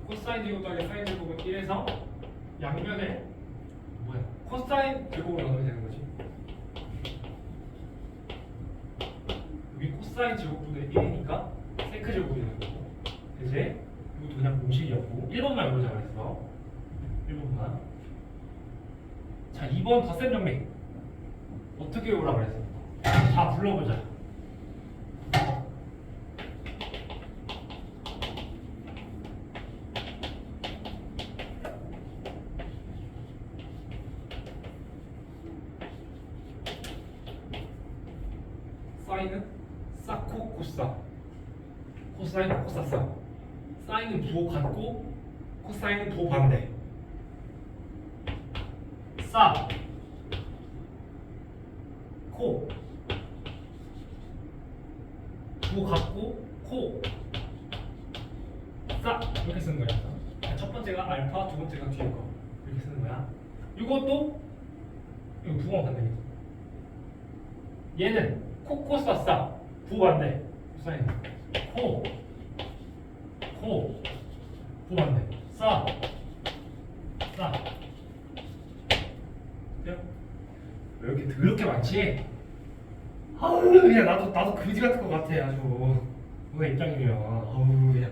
코사인 제곱 더하기 사인 제곱은 1에서 양면에 뭐야? 코사인 제곱을 넣으면 되는 거지. 여기 코사인 제곱분의 1이니까 세크 제곱이 되는 거고. 그치? 이것도 그냥 공식이었고 1번만 외우자 그랬어. 1번만. 자, 2번 덧셈 정리 어떻게 외우라 그랬어? 다 불러보자. 사인은 사코 코사, 코사인은 코사사. 사인은 부호 같고 코사인은 부호 반대. 사, 코, 부호 같고 코, 사 이렇게 쓰는 거야. 첫 번째가 알파, 두 번째가 뒤에 거 이렇게 쓰는 거야. 이것도 이거 부호가 반대겠지. 얘는 코, 코, 사, 사 부호 반대. 사인 코, 코, 부호 반대. 사, 사. 왜 이렇게 더럽게 많지? 아우 그냥 나도 그지 같은 것 같아 아주. 누가 입장이면 아우 그냥.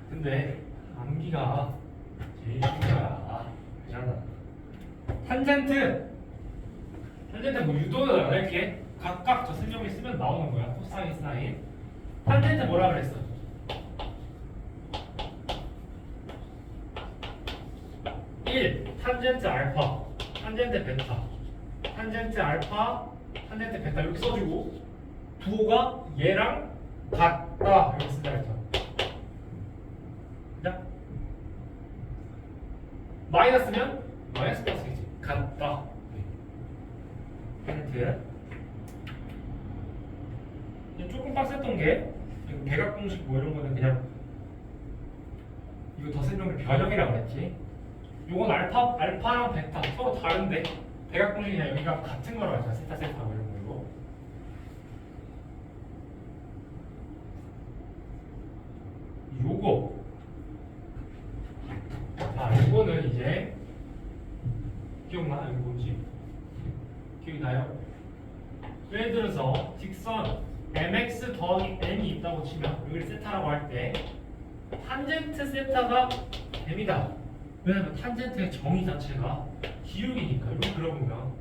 근데 암기가 제일 쉬운 거야. 괜찮아. 탄젠트 뭐 유도는 안 할게. 각각 저 설명을 쓰면 나오는 거야. 코사인 사인. 탄젠트 뭐라 그랬어? 1. 탄젠트 알파, 탄젠트 베타, 탄젠트 알파, 탄젠트 베타 이렇게 써주고 부호가 얘랑 같다 이렇게 쓴다 했잖아. 자, 마이너스면 마이너스 플러스겠지. 같다. 탄젠트. 조금 빡셌던 게 대각 공식 뭐 이런 거는 그냥 이거 더 설명을 변형이라고 그랬지. 요건 알파랑 베타 서로 다른데 대각 공식이냐 여기가 같은 거라고 하잖아. 세타 세타 뭐 이런 걸로. 요거 요거는 이제 기억나? 이거 뭔지 기억이 나요? 예를 들어서 직선 mx 더하기 n이 있다고 치면 여기를 세타라고 할 때 탄젠트 세타가 m이다. 왜냐면 탄젠트의 정의 자체가 기울기니까. 이렇게 그려보면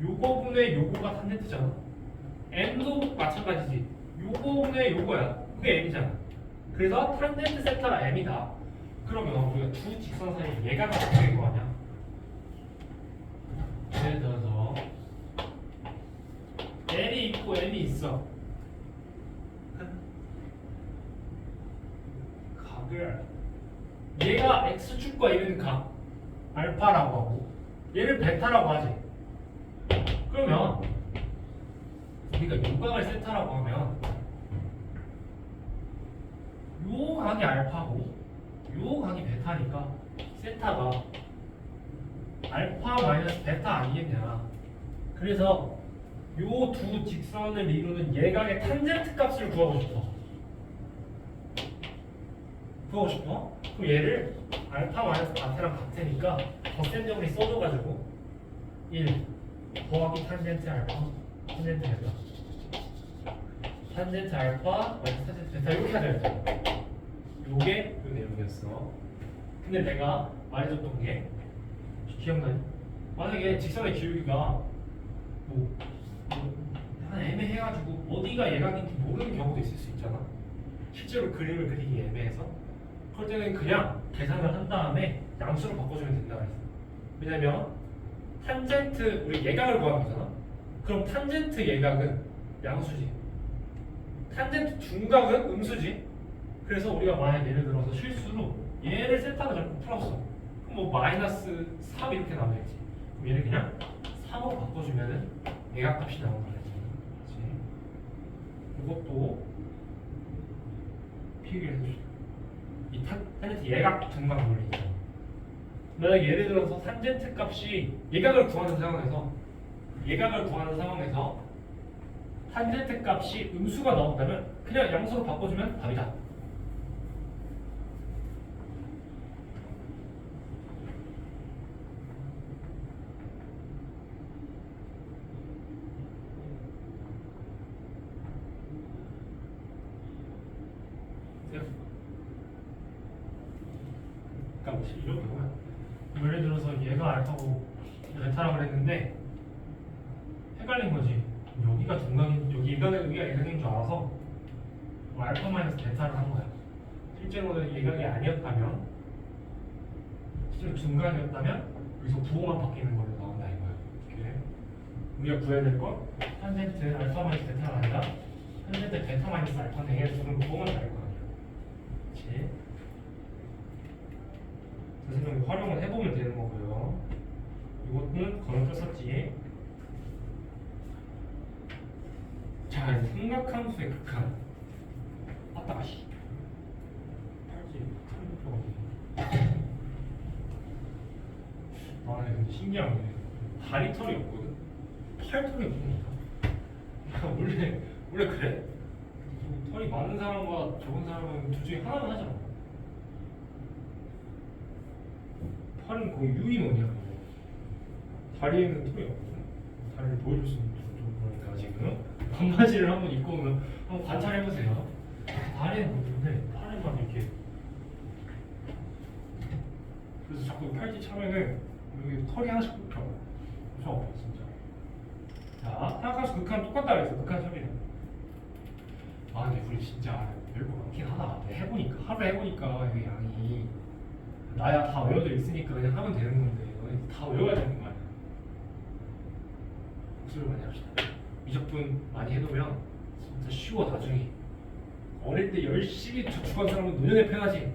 요거분의 요거가 탄젠트잖아. m도 마찬가지지. 요거분의 요거야. 그게 m이잖아. 그래서 탄젠트 세타가 m이다. 그러면 우리가 두 직선 사이에 얘가 어떻게 구하냐? 예를 들어서 L이 있고 M이 있어. 각을 얘가 x축과 이런 각 알파라고 하고 얘를 베타라고 하지. 그러면 우리가 요 각을 세타라고 하면 요 각이 알파고 요 각이 베타니까 세타가 알파 마이너스 베타 아니겠냐. 그래서 요 두 직선을 이루는 예각의 탄젠트 값을 구하고 싶어. 그럼 얘를 알파 마이너스 베타랑 같으니까 덧셈정리 써줘가지고 1 더하기 탄젠트 알파 탄젠트 베타 탄젠트 알파 마이너스 탄젠트 베타 이렇게 하자. 요게 요 내용이었어. 근데 내가 말해줬던 게 기억나니? 만약에 직선의 기울기가 약간 애매해가지고 어디가 예각인지 모르는 경우도 있을 수 있잖아. 실제로 그림을 그리기 애매해서 그럴 때는 그냥 계산을 한 다음에 양수로 바꿔주면 된다고 했어. 왜냐면 탄젠트 우리 예각을 구하는 거잖아. 그럼 탄젠트 예각은 양수지. 탄젠트 중각은 음수지. 그래서 우리가 만약 예를 들어서 실수로 얘를 세타로 잡고 풀었어. 그럼 뭐 마이너스 3 이렇게 나오겠지. 그럼 얘를 그냥 3으로 바꿔주면은 예각값이 나온다 그랬지. 이것도 필기를 해주시죠. 이 탄젠트 예각 증강 논리 있잖아. 만약 예를 들어서 탄젠트 값이 예각을 구하는 상황에서 탄젠트 값이 음수가 나온다면 그냥 양수로 바꿔주면 답이다. 그러니까 이렇게 보면 예를 들어서 얘가 알파고 베타라고 그랬는데 헷갈린 거지. 여기가 중간인 여기가 예각인 줄 알아서 뭐 알파 마이너스 베타를 한 거야. 실제로는 예각이 아니었다면 실제로 중간이었다면 여기서 부호만 바뀌는 걸로 나온다 이거야. 이렇게. 우리가 구해야 될 건 탄젠트 알파 마이너스 베타가 아니라 탄젠트 베타 마이너스 알파는 A에서 조금 부호만 다를 거 아니야. 그렇지? 선생님이 활용을 해보면 되는 거고요. 이것은 거는 떴었지. 자, 삼각함수의 극한. 아따 씨. 팔지. 아, 근데 신기한 게 다리 털이 없거든. 팔 털이 없으니까. 원래 그래? 털이 많은 사람과 적은 사람은 둘 중에 하나는 하잖아. 팔은 거의 유인원이야. 다리에는 털이 없거든. 다리를 보여줄 수 있는 거니까 지금 반바지를 한번 입고 오면 한번 관찰해 보세요. 다리는 없는데 팔에만 이렇게. 그래서 자꾸 팔찌 차면은 여기 털이 하나씩 꽂혀. 엄청 아파 진짜. 자, 생각하면서 극한 똑같다 그랬어. 극한 처리는. 아 근데 우리 진짜 별거 많긴 하다. 해보니까 하루 해보니까 이게 양이 나야 다 외워져 있으니까 그냥 하면 되는 건데 너네 다 외워야 되는 거 아니야. 복습을 많이 합시다. 미적분 많이 해놓으면 진짜 쉬워 나중에. 어릴 때 열심히 저축한 사람은 노년에 편하지.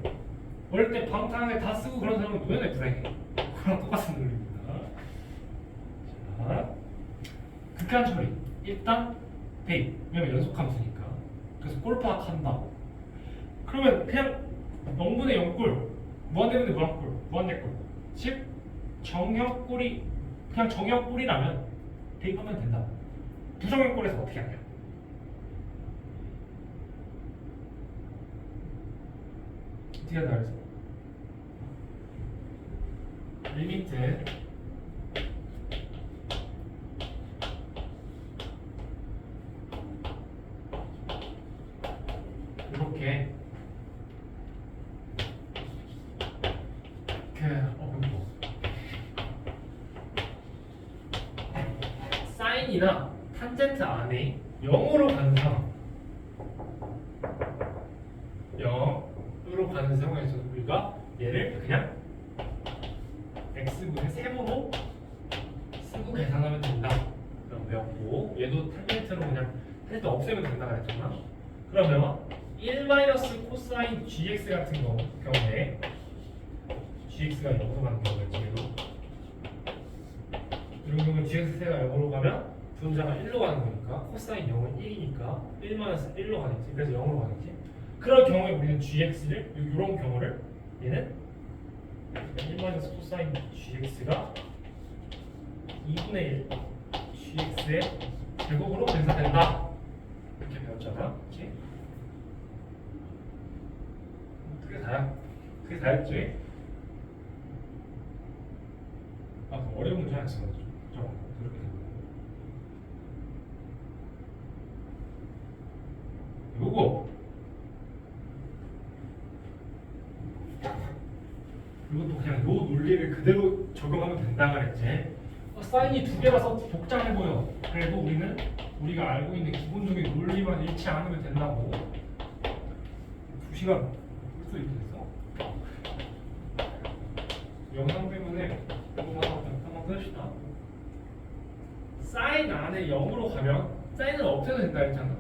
어릴 때 방탕하게 다 쓰고 그런 사람은 노년에 불행해. 그랑 똑같은 논리입니다. 자, 극한 처리. 일단 대입. 왜냐면 연속함수니까. 그래서 꼴파악 한다고. 그러면 그냥 0분의 0꼴, 무한대분의 무한꼴, 무한대꼴. 즉 정형꼴이 그냥 정형꼴이라면 대입하면 된다. 부정형꼴에서 어떻게 하냐? 어떻게 한다 그래서 리미트 이렇게 사인이나 탄젠트 안에 0으로 가는 상황 0으로 가는 상황에서 우리가 얘를 그냥 x분의 세모로 쓰고 계산하면 된다. 그럼 외웠고 얘도 탄젠트로 그냥 탄젠트 없애면 된다 그랬잖아. 그러면 1 마이너스 코사인 gx 같은 경우에 gx가 0으로 가는 경우겠지. 이런 경우는 gx가 0으로 가면 분자가 1로 가는 거니까 코사인 0은 1이니까 1 마이너스 1로 가겠지. 그래서 0으로 가겠지. 그런 경우에 우리는 gx를 이런 경우를 얘는 1 마이너스 코사인 gx가 2분의 1 gx의 제곱으로 계산된다. 이렇게 배웠잖아. 그치? 그게 다야. 그게 다였지. 아, 그럼 어려운 문제 안 써가지고 좀 그렇게 요거 이것도 그냥 요 논리를 그대로 적용하면 된다 그랬지. 사인이 두 개라서 복잡해 보여. 그래도 우리는 우리가 알고 있는 기본적인 논리만 잃지 않으면 된다고. 2시간 볼수 있겠어? 영상 때문에 한번 끊읍시다. 사인 안에 0으로 가면 사인을 없애도 된다 했잖아.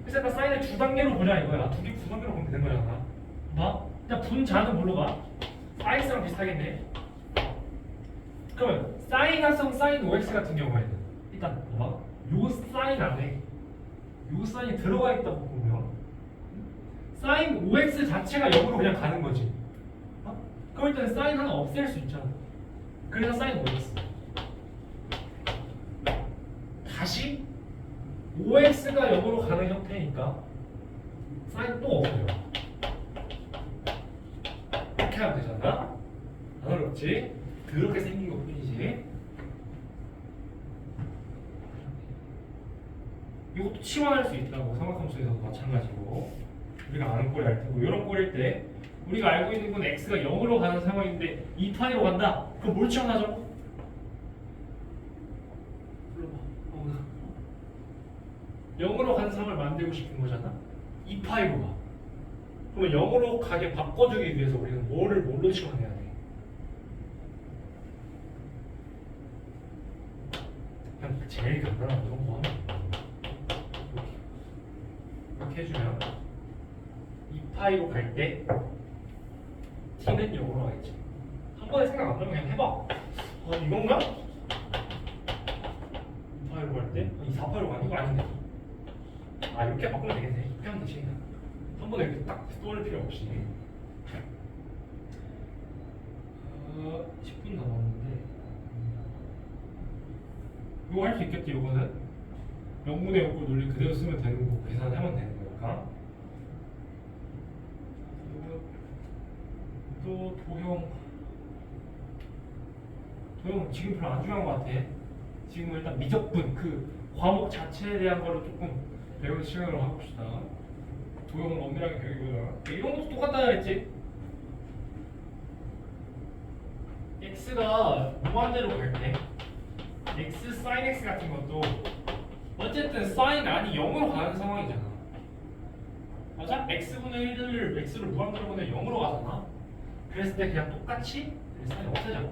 그래서 아까 사인을 두 단계로 보자 이거야. 두 개 두 단계로 보면 되는 거잖아. 봐. 일단 분자는 뭘로 가? 사인스랑 비슷하겠네. 그러면 사인 합성 사인 OX 같은 경우에는 일단 봐봐. 요 사인 안에 요 사인이 들어가 있다고 보면 사인 OX 자체가 0으로 그냥 가는 거지. 어? 그럼 일단 사인 하나 없앨 수 있잖아. 그래서 사인 OX. 다시 OX가 0으로 가는 형태니까 사인 또 없어요. 이렇게 하면 되잖아. 안 어렵지? 그렇게 생긴 것 뿐이지. 이것도 치환할 수 있다고. 삼각함수에서도 마찬가지고. 우리가 아는 꼴이 알 테고 이런 꼴일 때 우리가 알고 있는 건 x가 0으로 가는 상황인데 2파이로 간다. 그럼 뭘 치환하죠? 불러봐. 0으로 가는 상황을 만들고 싶은 거잖아. 2파이로 가. 그러면 0으로 가게 바꿔주기 위해서 우리는 뭘로 치환해야 돼? 그냥 제일 간단한 이런 거 이렇게 해주면 2파이로 갈 때 t는 0으로 가겠지. 한 번에 생각 안 나면 그냥 해봐. 이건가? 2파이로 갈 때? 4파이로 가는 거 아닌데. 이렇게 바꾸면 되겠네. 이렇게 하면 되지. 한 번에 이렇게 딱 떠올 필요 없이. 10분 남았는데 이거 할 수 있겠지. 이거는 0분의 0꼴 논리 그대로 쓰면 되는 거 계산하면 되는 거니까. 또 도형 지금 별로 안 중요한 것 같아. 지금 일단 미적분 그 과목 자체에 대한 거를 조금 배우는 시간으로 해봅시다. 도형은 엄밀하게 배우기보다 이런 것도 똑같다 그랬지. x가 무한대로 갈 때 x sin x 같은 것도 어쨌든 sin 안이 0으로 가는 상황이잖아. 맞아? x분의 1을 x를 무한대로 보내 0으로 가잖아. 그랬을 때 그냥 똑같이 sin 없애자.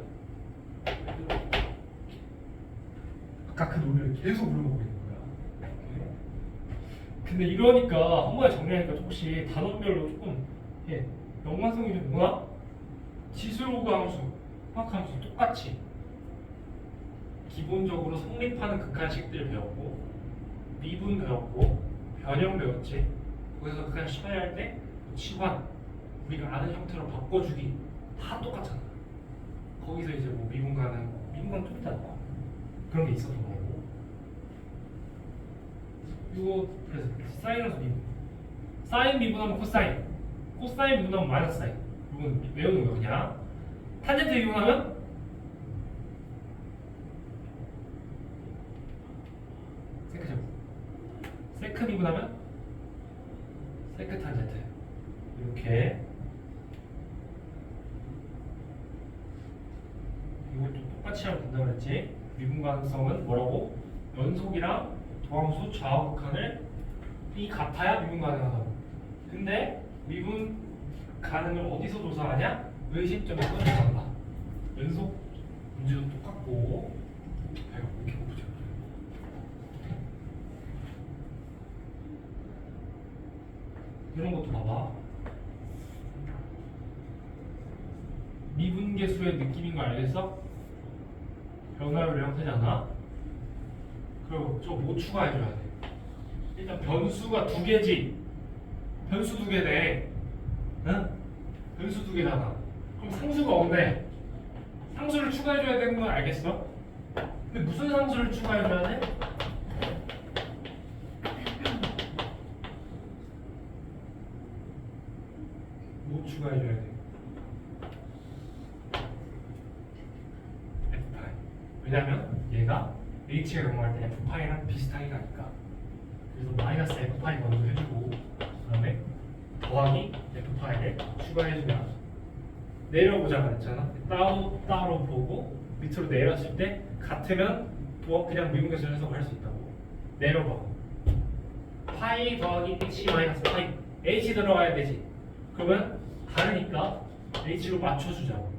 아까 그 논리를 계속 물어보고 있는 거야. 근데 이러니까 한 번에 정리하니까 조금씩 단원별로 조금 연관성이 좀 뭐나? 지수로그 함수, 화학함수 똑같이 기본적으로 성립하는 극한식들 배웠고 미분 배웠고 변형 배웠지. 거기서 극한식 처리할 때 치환 우리가 아는 형태로 바꿔주기 다 똑같잖아. 거기서 이제 뭐 미분 가능 좀 있다 그런 게 있었던 거고. 이거 그래서 사인으로서 미분, 사인 미분하면 코사인, 코사인 미분하면 마이너스 사인. 이건 외우는 거 그냥. 탄젠트 미분하면 세크 제곱, 세크 미분하면 세크 탄젠트. 이렇게 이걸 또 똑같이 하면 된다고 그랬지. 미분 가능성은 뭐라고? 연속이랑 도함수 좌우 극한을 이 같아야 미분 가능하다고. 근데 미분 가능을 어디서 조사하냐? 의심점에서 조사한다. 연속 문제도 똑같고 배가 왜 이렇게 고프죠? 이런 것도 봐봐. 미분계수의 느낌인 거 알겠어? 변화율의 형태잖아. 그리고 저 뭐 추가해줘야 돼? 일단 변수가 두 개지. 변수 두 개네. 응? 변수 두 개잖아. 그럼 상수가 없네. 상수를 추가해줘야 되는 건 알겠어? 근데 무슨 상수를 추가해줘야 돼? 뭐 추가해줘야 돼? F파이. 왜냐면 얘가 h가 넘어갈 때 F파이랑 비슷하게 가니까. 그래서 마이너스 F파이 먼저 해주고 그 다음에 더하기 F파이를 추가해주면 내려보자 그랬잖아. 따로 보고 밑으로 내렸을 때 같으면 그냥 미분계수 해석을 할 수 있다고. 내려봐. 파이 더하기 h 마이너스 파이. h 들어가야 되지. 그러면 다르니까 h로 맞춰주자고.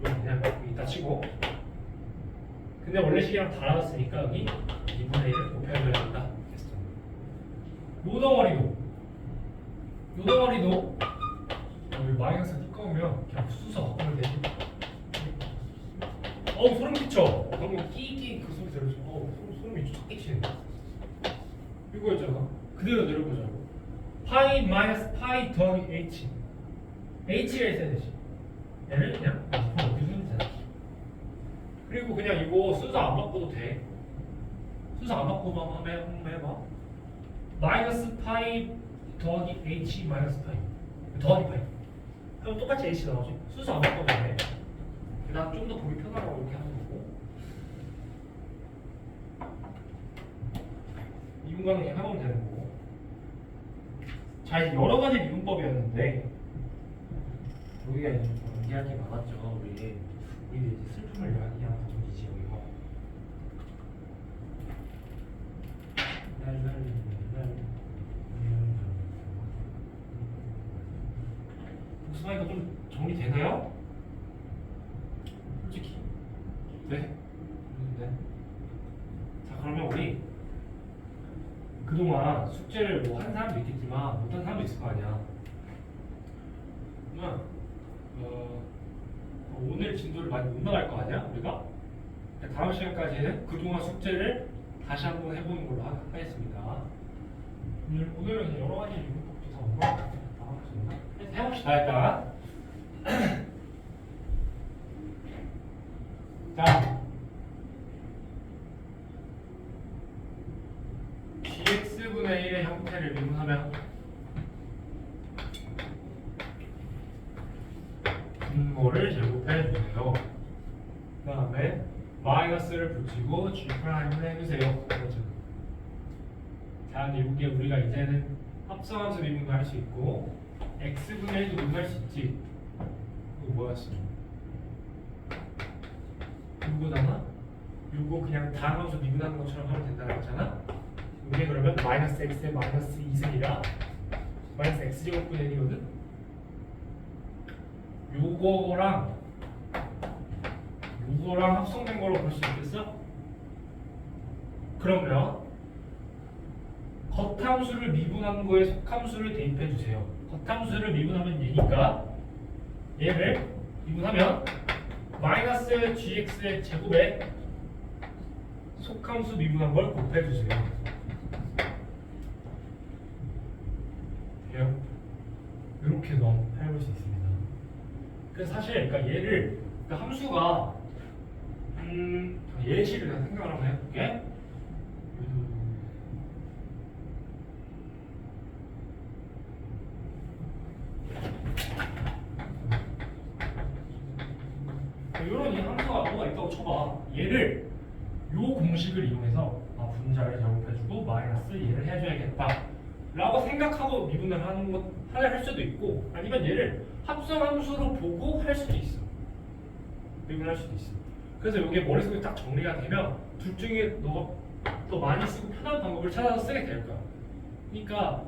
이거 그냥 이따 치고. 근데 원래 식이랑 달라졌으니까 여기 2분의 1을 곱해줘야 된다. 됐어. 요 덩어리도 여기 마이너스 띠꺼우면 그냥 순서 바꾸면 되지. 소름 끼쳐. 방금 끼끼 그 소리 들었어. 소름이 쫙 끼치네. 이거였잖아. 그대로 내려보자고. 파이 마이너스 파이 더하기 h. h가 있어야 되지. 얘를 그냥 어떻게 쓰면 되나. 그리고 그냥 이거 순서 안 바꿔도 돼. 순서 안 바꿔도 한번 해봐. 마이너스 파이 더하기 h 마이너스 파이 더하기 파이. 그럼 똑같이 h 나오지. 순서 안 바꿔도 돼. 난 좀 더 보기 편하라고 이렇게 하는 거고. 미분가능 해보면 되는 거고. 자, 이제 여러 가지 미분법이었는데 여기가 이제 좀 얘기할 게 많았죠. 우리 이제 슬픔을 이야기하는 부분이지 여기가. 복수하니까 좀 정리되나요? 솔직히. 네? 네. 숙제를 뭐 한 사람도 있겠지만 못한 사람도 있을 거 아니야. 그러면 오늘 진도를 많이 못 나갈 거 아니야 우리가? 다음 시간까지는 그동안 숙제를 다시 한번 해보는 걸로 하겠습니다. 오늘은 그냥 여러 가지 유형법도 다 온거 같아요. 해봅시다 일단. 자, gx분의 1의 형태를 미분하면 분모를 제곱해 주세요. 그 다음에 마이너스를 붙이고 G'을 해주세요. 그렇죠. 자, 이게 우리가 이제는 합성함수 미분도 할 수 있고 x분의 1도 미분할 수 있지. 이거 뭐였어? 이거잖아? 이거 그냥 다음 함수 미분하는 것처럼 하면 된다고 했잖아? 이게 그러면 마이너스 x의 마이너스 2승이라 마이너스 x제곱분의 1이거든? 요거랑 합성된 걸로 볼 수 있겠어? 그러면 겉함수를 미분한 거에 속함수를 대입해 주세요. 겉함수를 미분하면 얘니까 얘를 미분하면 마이너스 gx의 제곱에 속함수 미분한 걸 곱해 주세요. 돼요? 이렇게 해볼 수 있습니다. 그래서 사실 그러니까 얘를 그러니까 함수가 예시를 내가 생각을 한번 해볼게. 이런 이 함수가 뭐가 있다고 쳐봐. 얘를 요 공식을 이용해서 분자를 제곱해주고 마이너스 얘를 해줘야겠다 라고 생각하고 미분을 하는 것 하나 할 수도 있고 아니면 얘를 합성함수로 보고 할 수도 있어. 미분할 수도 있어. 그래서 이게 머릿속에 딱 정리가 되면 둘 중에 너가 더 많이 쓰고 편한 방법을 찾아서 쓰게 될 거야. 그러니까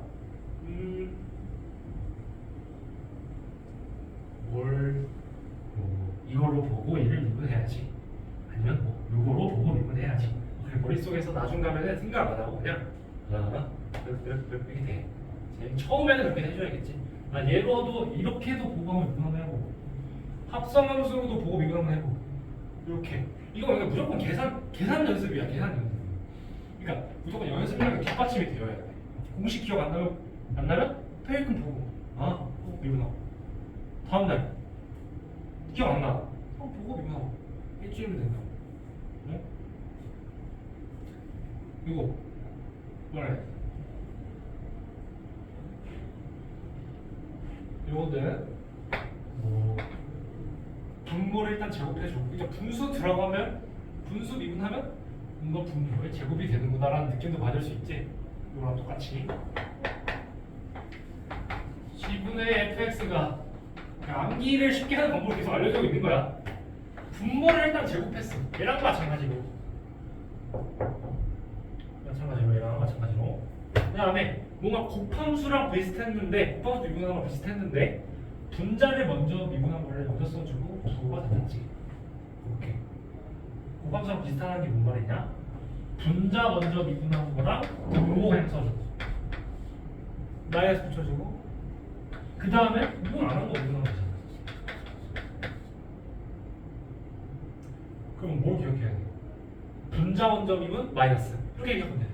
이걸로 보고 얘를 미분해야지. 아니면 이걸로 보고 미분해야지. 그래 머릿속에서 나중 가면은 생각 안 하고 그냥 이렇게 돼. 처음에는 그렇게 해줘야겠지. 얘로도 이렇게도 보고 한번 미분 한번 해보고 합성함수로도 보고 미분 한번 해보고 이렇게. 이거 그러니까 무조건 계산 연습이야. 계산 연습. 그러니까 무조건 연습이랑 뒷받침이 되어야 돼. 공식 기억 안 나면 페이크 보고 미분하고 다음 날 기억 안 나. 보고 미분하고 일주일이면 된다고. 응? 이거 뭐래? 요거는 분모를 일단 제곱해주고 그러니까 분수 들어가면 분수 미분하면 뭔가 분모의 제곱이 되는구나라는 느낌도 받을 수 있지. 이거랑 똑같이 G분의 fx가 암기를 쉽게 하는 방법을 계속 알려주고 있는 거야. 분모를 일단 제곱했어. 얘랑 마찬가지로 얘랑 마찬가지로 그 다음에 뭔가 곱함수랑 비슷했는데 곱함수 미분한 거랑 비슷했는데 분자를 먼저 미분한 거를 먼저 써주고 부호가 같았지. 이렇게 곱함수랑 비슷한 게 뭔 말이냐? 분자 먼저 미분한 거랑 분모 그냥 써줘. 마이너스 붙여주고 그 다음에 미분 안 한 거 미분한 거잖아. 그럼 뭘 기억해야 돼? 분자 먼저 미분 마이너스 이렇게 기억하면 돼.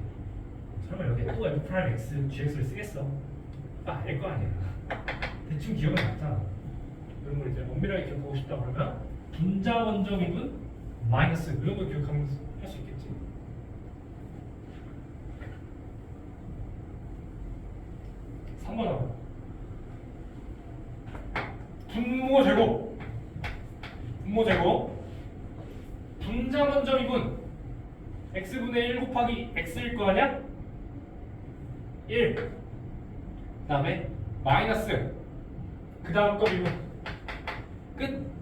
설마 여기 또 f 프라임 x gx를 쓰겠어? 알 거 아니야. 대충 기억은 났잖아. 이런 걸 이제 엄밀하게 기억하고 싶다 그러면 분자 먼저 미분 마이너스 이런 걸 기억하면서 할 수 있겠지. 분모 제곱 분자 먼저 미분 x분의 1 곱하기 x일 거 아니야? 1 그 다음에 마이너스 그 다음 거 미분 끝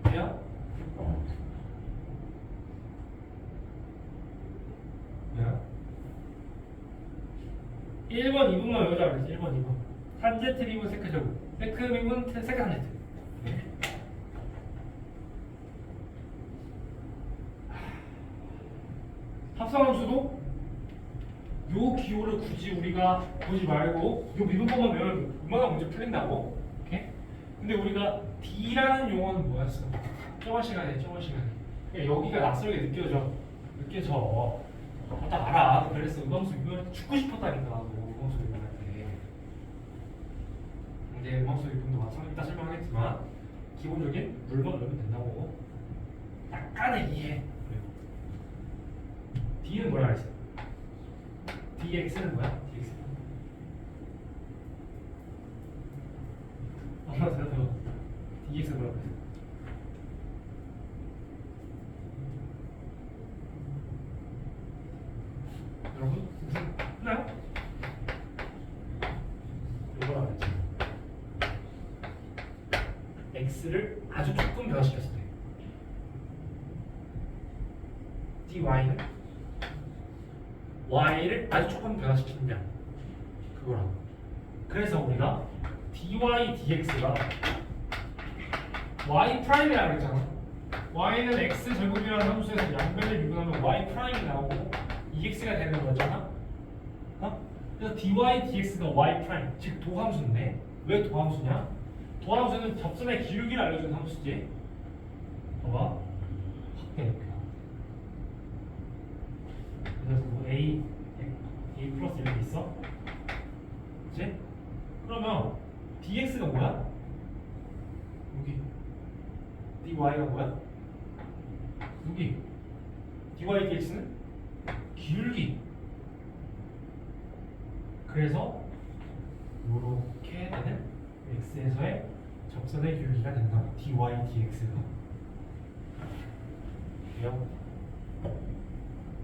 돼요? 뭐야? 1번 2분만 외우자 그랬지. 1번 2번 한제트 미분 세크 제곱 세크 미분 세크 한제트. 합성함수도 요 기호를 굳이 우리가 보지 말고 요 미분법만 외우면 얼마나 문제 풀린다고? 오케이? 근데 우리가 D라는 용어는 뭐였어? 저번 시간에 그러니까 여기가 낯설게 느껴져. 딱 알아. 그랬어. 음함수 미분할 때 죽고 싶었다니까. 나도 음함수 미분할 때. 근데 음함수 미분도 이따 설명하겠지만 기본적인 물건 넣으면 된다고. 약간의 이해. 그래요. D는 뭐라 그랬어? dx는 뭐야? dx. 맞아요. dx는 뭐라고 했어? 여러분 무슨 했나요? 이거라 그랬지. x를 아주 조금 변화시켰을 때 dy는 y를 아주 조금 변화시키느냐 그거라고. 그래서 우리가 dy dx가 y 프라임이라고 그랬잖아. y는 x 제곱이라는 함수에서 양변을 미분하면 y 프라임이 나오고 ex가 되는 거잖아. 그래서 dy dx가 y 프라임 즉 도함수인데 왜 도함수냐? 도함수는 접선의 기울기를 알려주는 함수지. 봐봐 확대 높여. 그래서 뭐 a 플러스 이렇게 있어. 그치? 그러면 dx가 뭐야? 여기 dy가 뭐야? 여기 dy dx는 기울기. 그래서 요렇게 되는 x에서의 접선의 기울기가 된다. dy dx가. 돼요?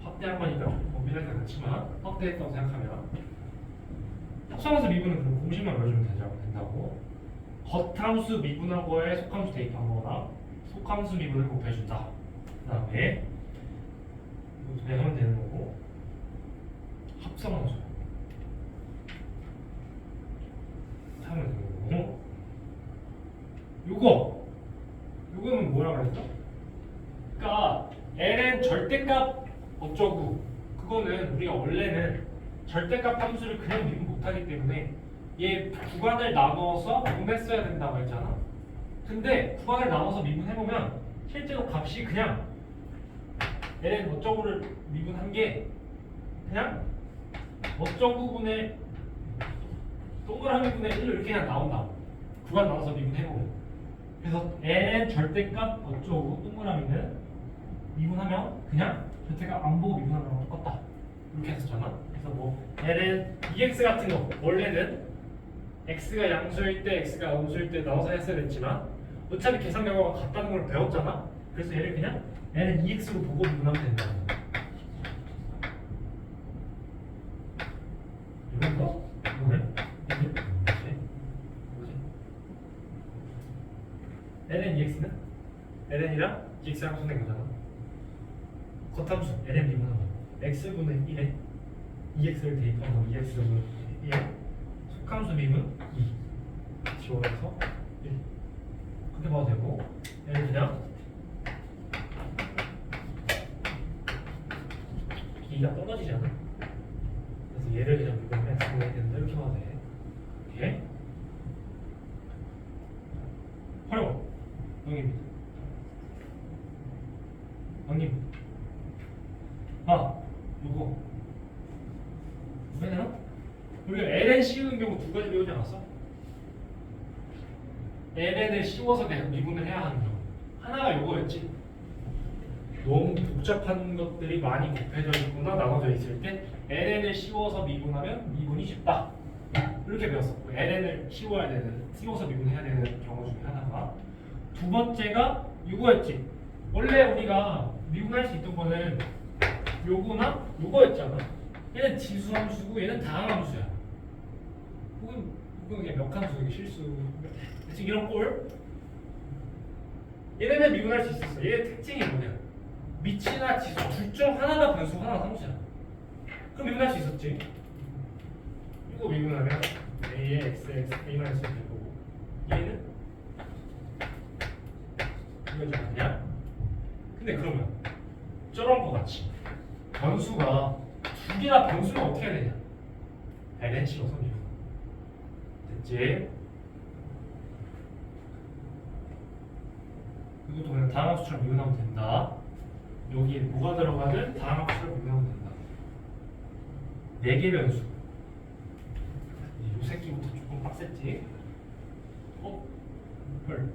확대한 거니까 좀 범위를 같지만 확대했다고 생각하면 속함수 미분은 그럼 공식만 외워주면 된다고. 겉함수 미분한 거에 속함수 대입한 거나 속함수 미분을 곱해준다. 그 다음에 이거 하면 되는 거고 합성함수 하면 되는 거고 요거는 뭐라고 그랬어? 그러니까 ln 절대값 어쩌고 그거는 우리가 원래는 절대값 함수를 그냥 미분 못하기 때문에 얘 구간을 나눠서 분배했어야 된다고 했잖아. 근데 구간을 나눠서 미분해보면 실제로 값이 그냥 ln 어쩌고를 미분한 게 그냥 어쩌고분의 동그라미 분의 1로 이렇게 그냥 나온다. 구간 나눠서 미분해보면. 그래서 ln 절대값 어쩌고 동그라미는 미분하면 그냥 절대값 안 보고 미분하는 거랑 똑같다. 이렇게 했었잖아. 그래서 뭐 ln dx 같은 거 원래는 x가 양수일 때 x가 음수일 때 나눠서 했어야 됐지만 어차피 계산 결과가 같다는 걸 배웠잖아. 그래서 얘를 그냥 ln ex로 보고 미분하면 된다. 이건 거? 이거는? ln ex는? ln이랑 dx랑 손낸 거잖아. 겉함수 ln 미분한 거 x분의 1에 2x를 대입한 거 2x분의 1에 속함수 미분 2 지워서 1 그렇게 봐도 되고 얘를 그냥 2가 떨어지지 않아? 그래서 얘를 그냥 미분하면 x분의 1 된다 이렇게 봐도 돼. 오케이? 활용 형님 요거 왜냐? 우리가 ln 씌우는 경우 두 가지 배우지 않았어? ln을 씌워서 내가 미분을 해야 하는 경우 하나가 요거였지. 너무 복잡한 것들이 많이 곱해져 있거나 나눠져 있을 때 ln을 씌워서 미분하면 미분이 쉽다 이렇게 배웠었고 ln을 씌워서 미분해야 되는 경우 중에 하나가 두 번째가 요거였지. 원래 우리가 미분할 수 있던 거는 요거나 요거였잖아. 얘는 지수함수고 얘는 다항함수야. 혹은 그냥 역함수 이게 실수 지금 이런 꼴 얘네는 미분할 수 있었어. 얘의 특징이 뭐냐? 미치나 지수 둘 중 하나가 변수 하나가 함수야. 그럼 미분할 수 있었지. 이거 미분하면 a의 x의 a-1 될 거고 얘는 이거 좀 아니야? 근데 그러면 저런 거 같이 변수가 두 부피나 변수는 어떻게 해야 되냐? lnC로 써줘. 됐지? 이것도 그냥 다항함수처럼 미분하면 된다. 여기 뭐가 들어가는 다항함수처럼 미분하면 된다. 4개 변수. 이 새끼부터 조금 빡셌지? 헐.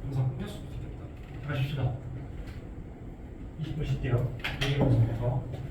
영상 끝낼 수도 있겠다. 가십시다. 20분 쉴게요. 4개 변수부터.